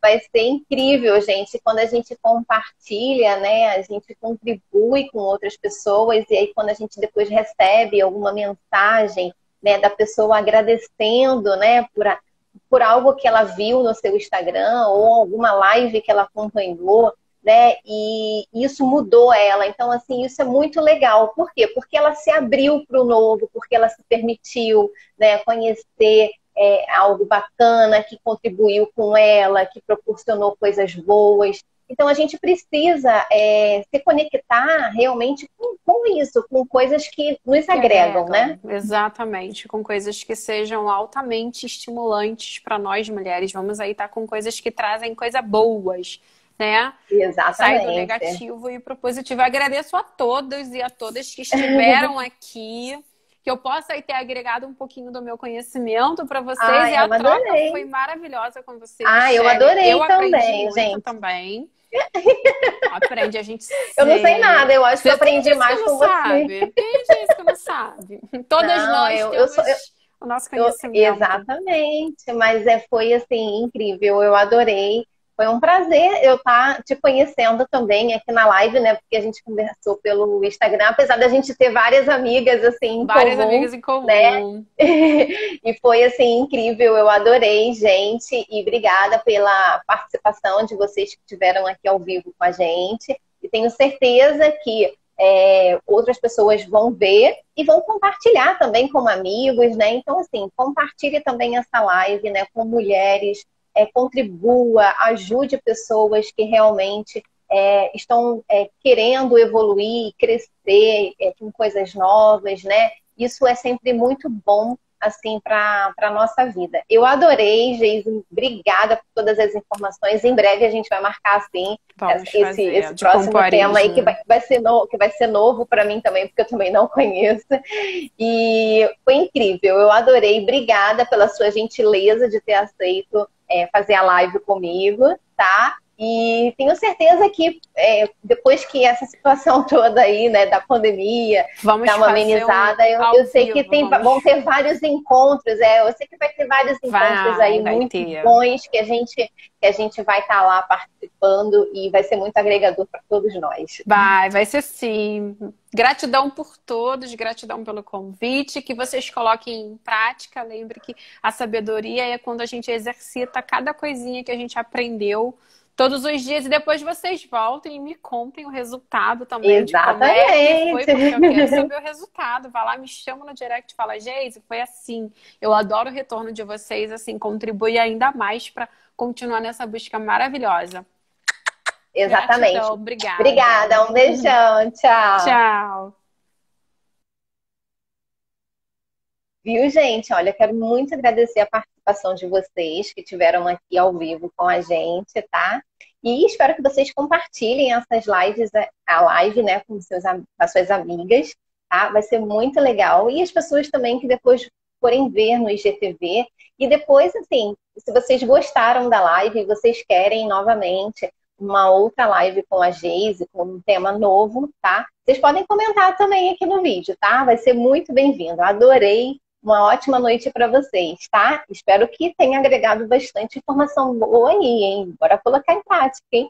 Vai ser incrível, gente. Quando a gente compartilha, né? A gente contribui com outras pessoas. E aí quando a gente depois recebe alguma mensagem, né, da pessoa agradecendo, né, por algo que ela viu no seu Instagram ou alguma live que ela acompanhou, né? E isso mudou ela. Então, assim, isso é muito legal. Por quê? Porque ela se abriu para o novo, porque ela se permitiu, né, conhecer algo bacana que contribuiu com ela, que proporcionou coisas boas. Então, a gente precisa se conectar realmente com isso, com coisas que nos agregam, né? Exatamente, com coisas que sejam altamente estimulantes para nós mulheres. Vamos aí estar com coisas que trazem coisas boas, né? Exatamente. Sai do negativo e pro positivo. Agradeço a todos e a todas que estiveram aqui. Que eu possa aí ter agregado um pouquinho do meu conhecimento para vocês. E a troca foi maravilhosa com vocês. Eu adorei eu também, aprendi muito gente. Também. Aprende, a gente Eu não sei nada, eu acho que eu aprendi mais com você. Tem gente que não sabe. Todas nós temos o nosso conhecimento. Exatamente, mas foi assim, incrível, eu adorei. Foi um prazer eu estar te conhecendo também aqui na live, né? Porque a gente conversou pelo Instagram, apesar da gente ter várias amigas assim em comum, né? E foi assim incrível, eu adorei, gente, e obrigada pela participação de vocês que estiveram aqui ao vivo com a gente. E tenho certeza que outras pessoas vão ver e vão compartilhar também com amigos, né? Então, assim, compartilhe também essa live, né, com mulheres. Contribua, ajude pessoas que realmente estão querendo evoluir, crescer com coisas novas, né? Isso é sempre muito bom, assim, para a nossa vida. Eu adorei, Geise, obrigada por todas as informações. Em breve a gente vai marcar, assim, esse próximo tema aí, que vai ser novo para mim também, porque eu também não conheço. E foi incrível, eu adorei. Obrigada pela sua gentileza de ter aceito fazer a live comigo, tá? E tenho certeza que depois que essa situação toda aí, né, da pandemia, dá uma amenizada, eu sei que vão ter vários encontros, eu sei que vai ter vários encontros aí muito bons que a gente vai estar lá participando e vai ser muito agregador para todos nós. Vai ser sim. Gratidão por todos, gratidão pelo convite, que vocês coloquem em prática. Lembre que a sabedoria é quando a gente exercita cada coisinha que a gente aprendeu todos os dias e depois vocês voltem e me contem o resultado também. Exatamente. De como foi, porque eu quero saber o resultado. Vai lá, me chama no direct e fala, Geise, foi assim. Eu adoro o retorno de vocês, assim, contribui ainda mais para continuar nessa busca maravilhosa. Exatamente. Gratidão, obrigada. Obrigada, um beijão, tchau. Tchau. Viu, gente? Olha, quero muito agradecer a participação de vocês que estiveram aqui ao vivo com a gente, tá? E espero que vocês compartilhem essas lives, a live, né, com as suas amigas, tá? Vai ser muito legal. E as pessoas também que depois forem ver no IGTV. E depois, assim, se vocês gostaram da live e vocês querem novamente uma outra live com a Geise, com um tema novo, tá? Vocês podem comentar também aqui no vídeo, tá? Vai ser muito bem-vindo. Adorei. Uma ótima noite para vocês, tá? Espero que tenha agregado bastante informação boa aí, hein? Bora colocar em prática, hein?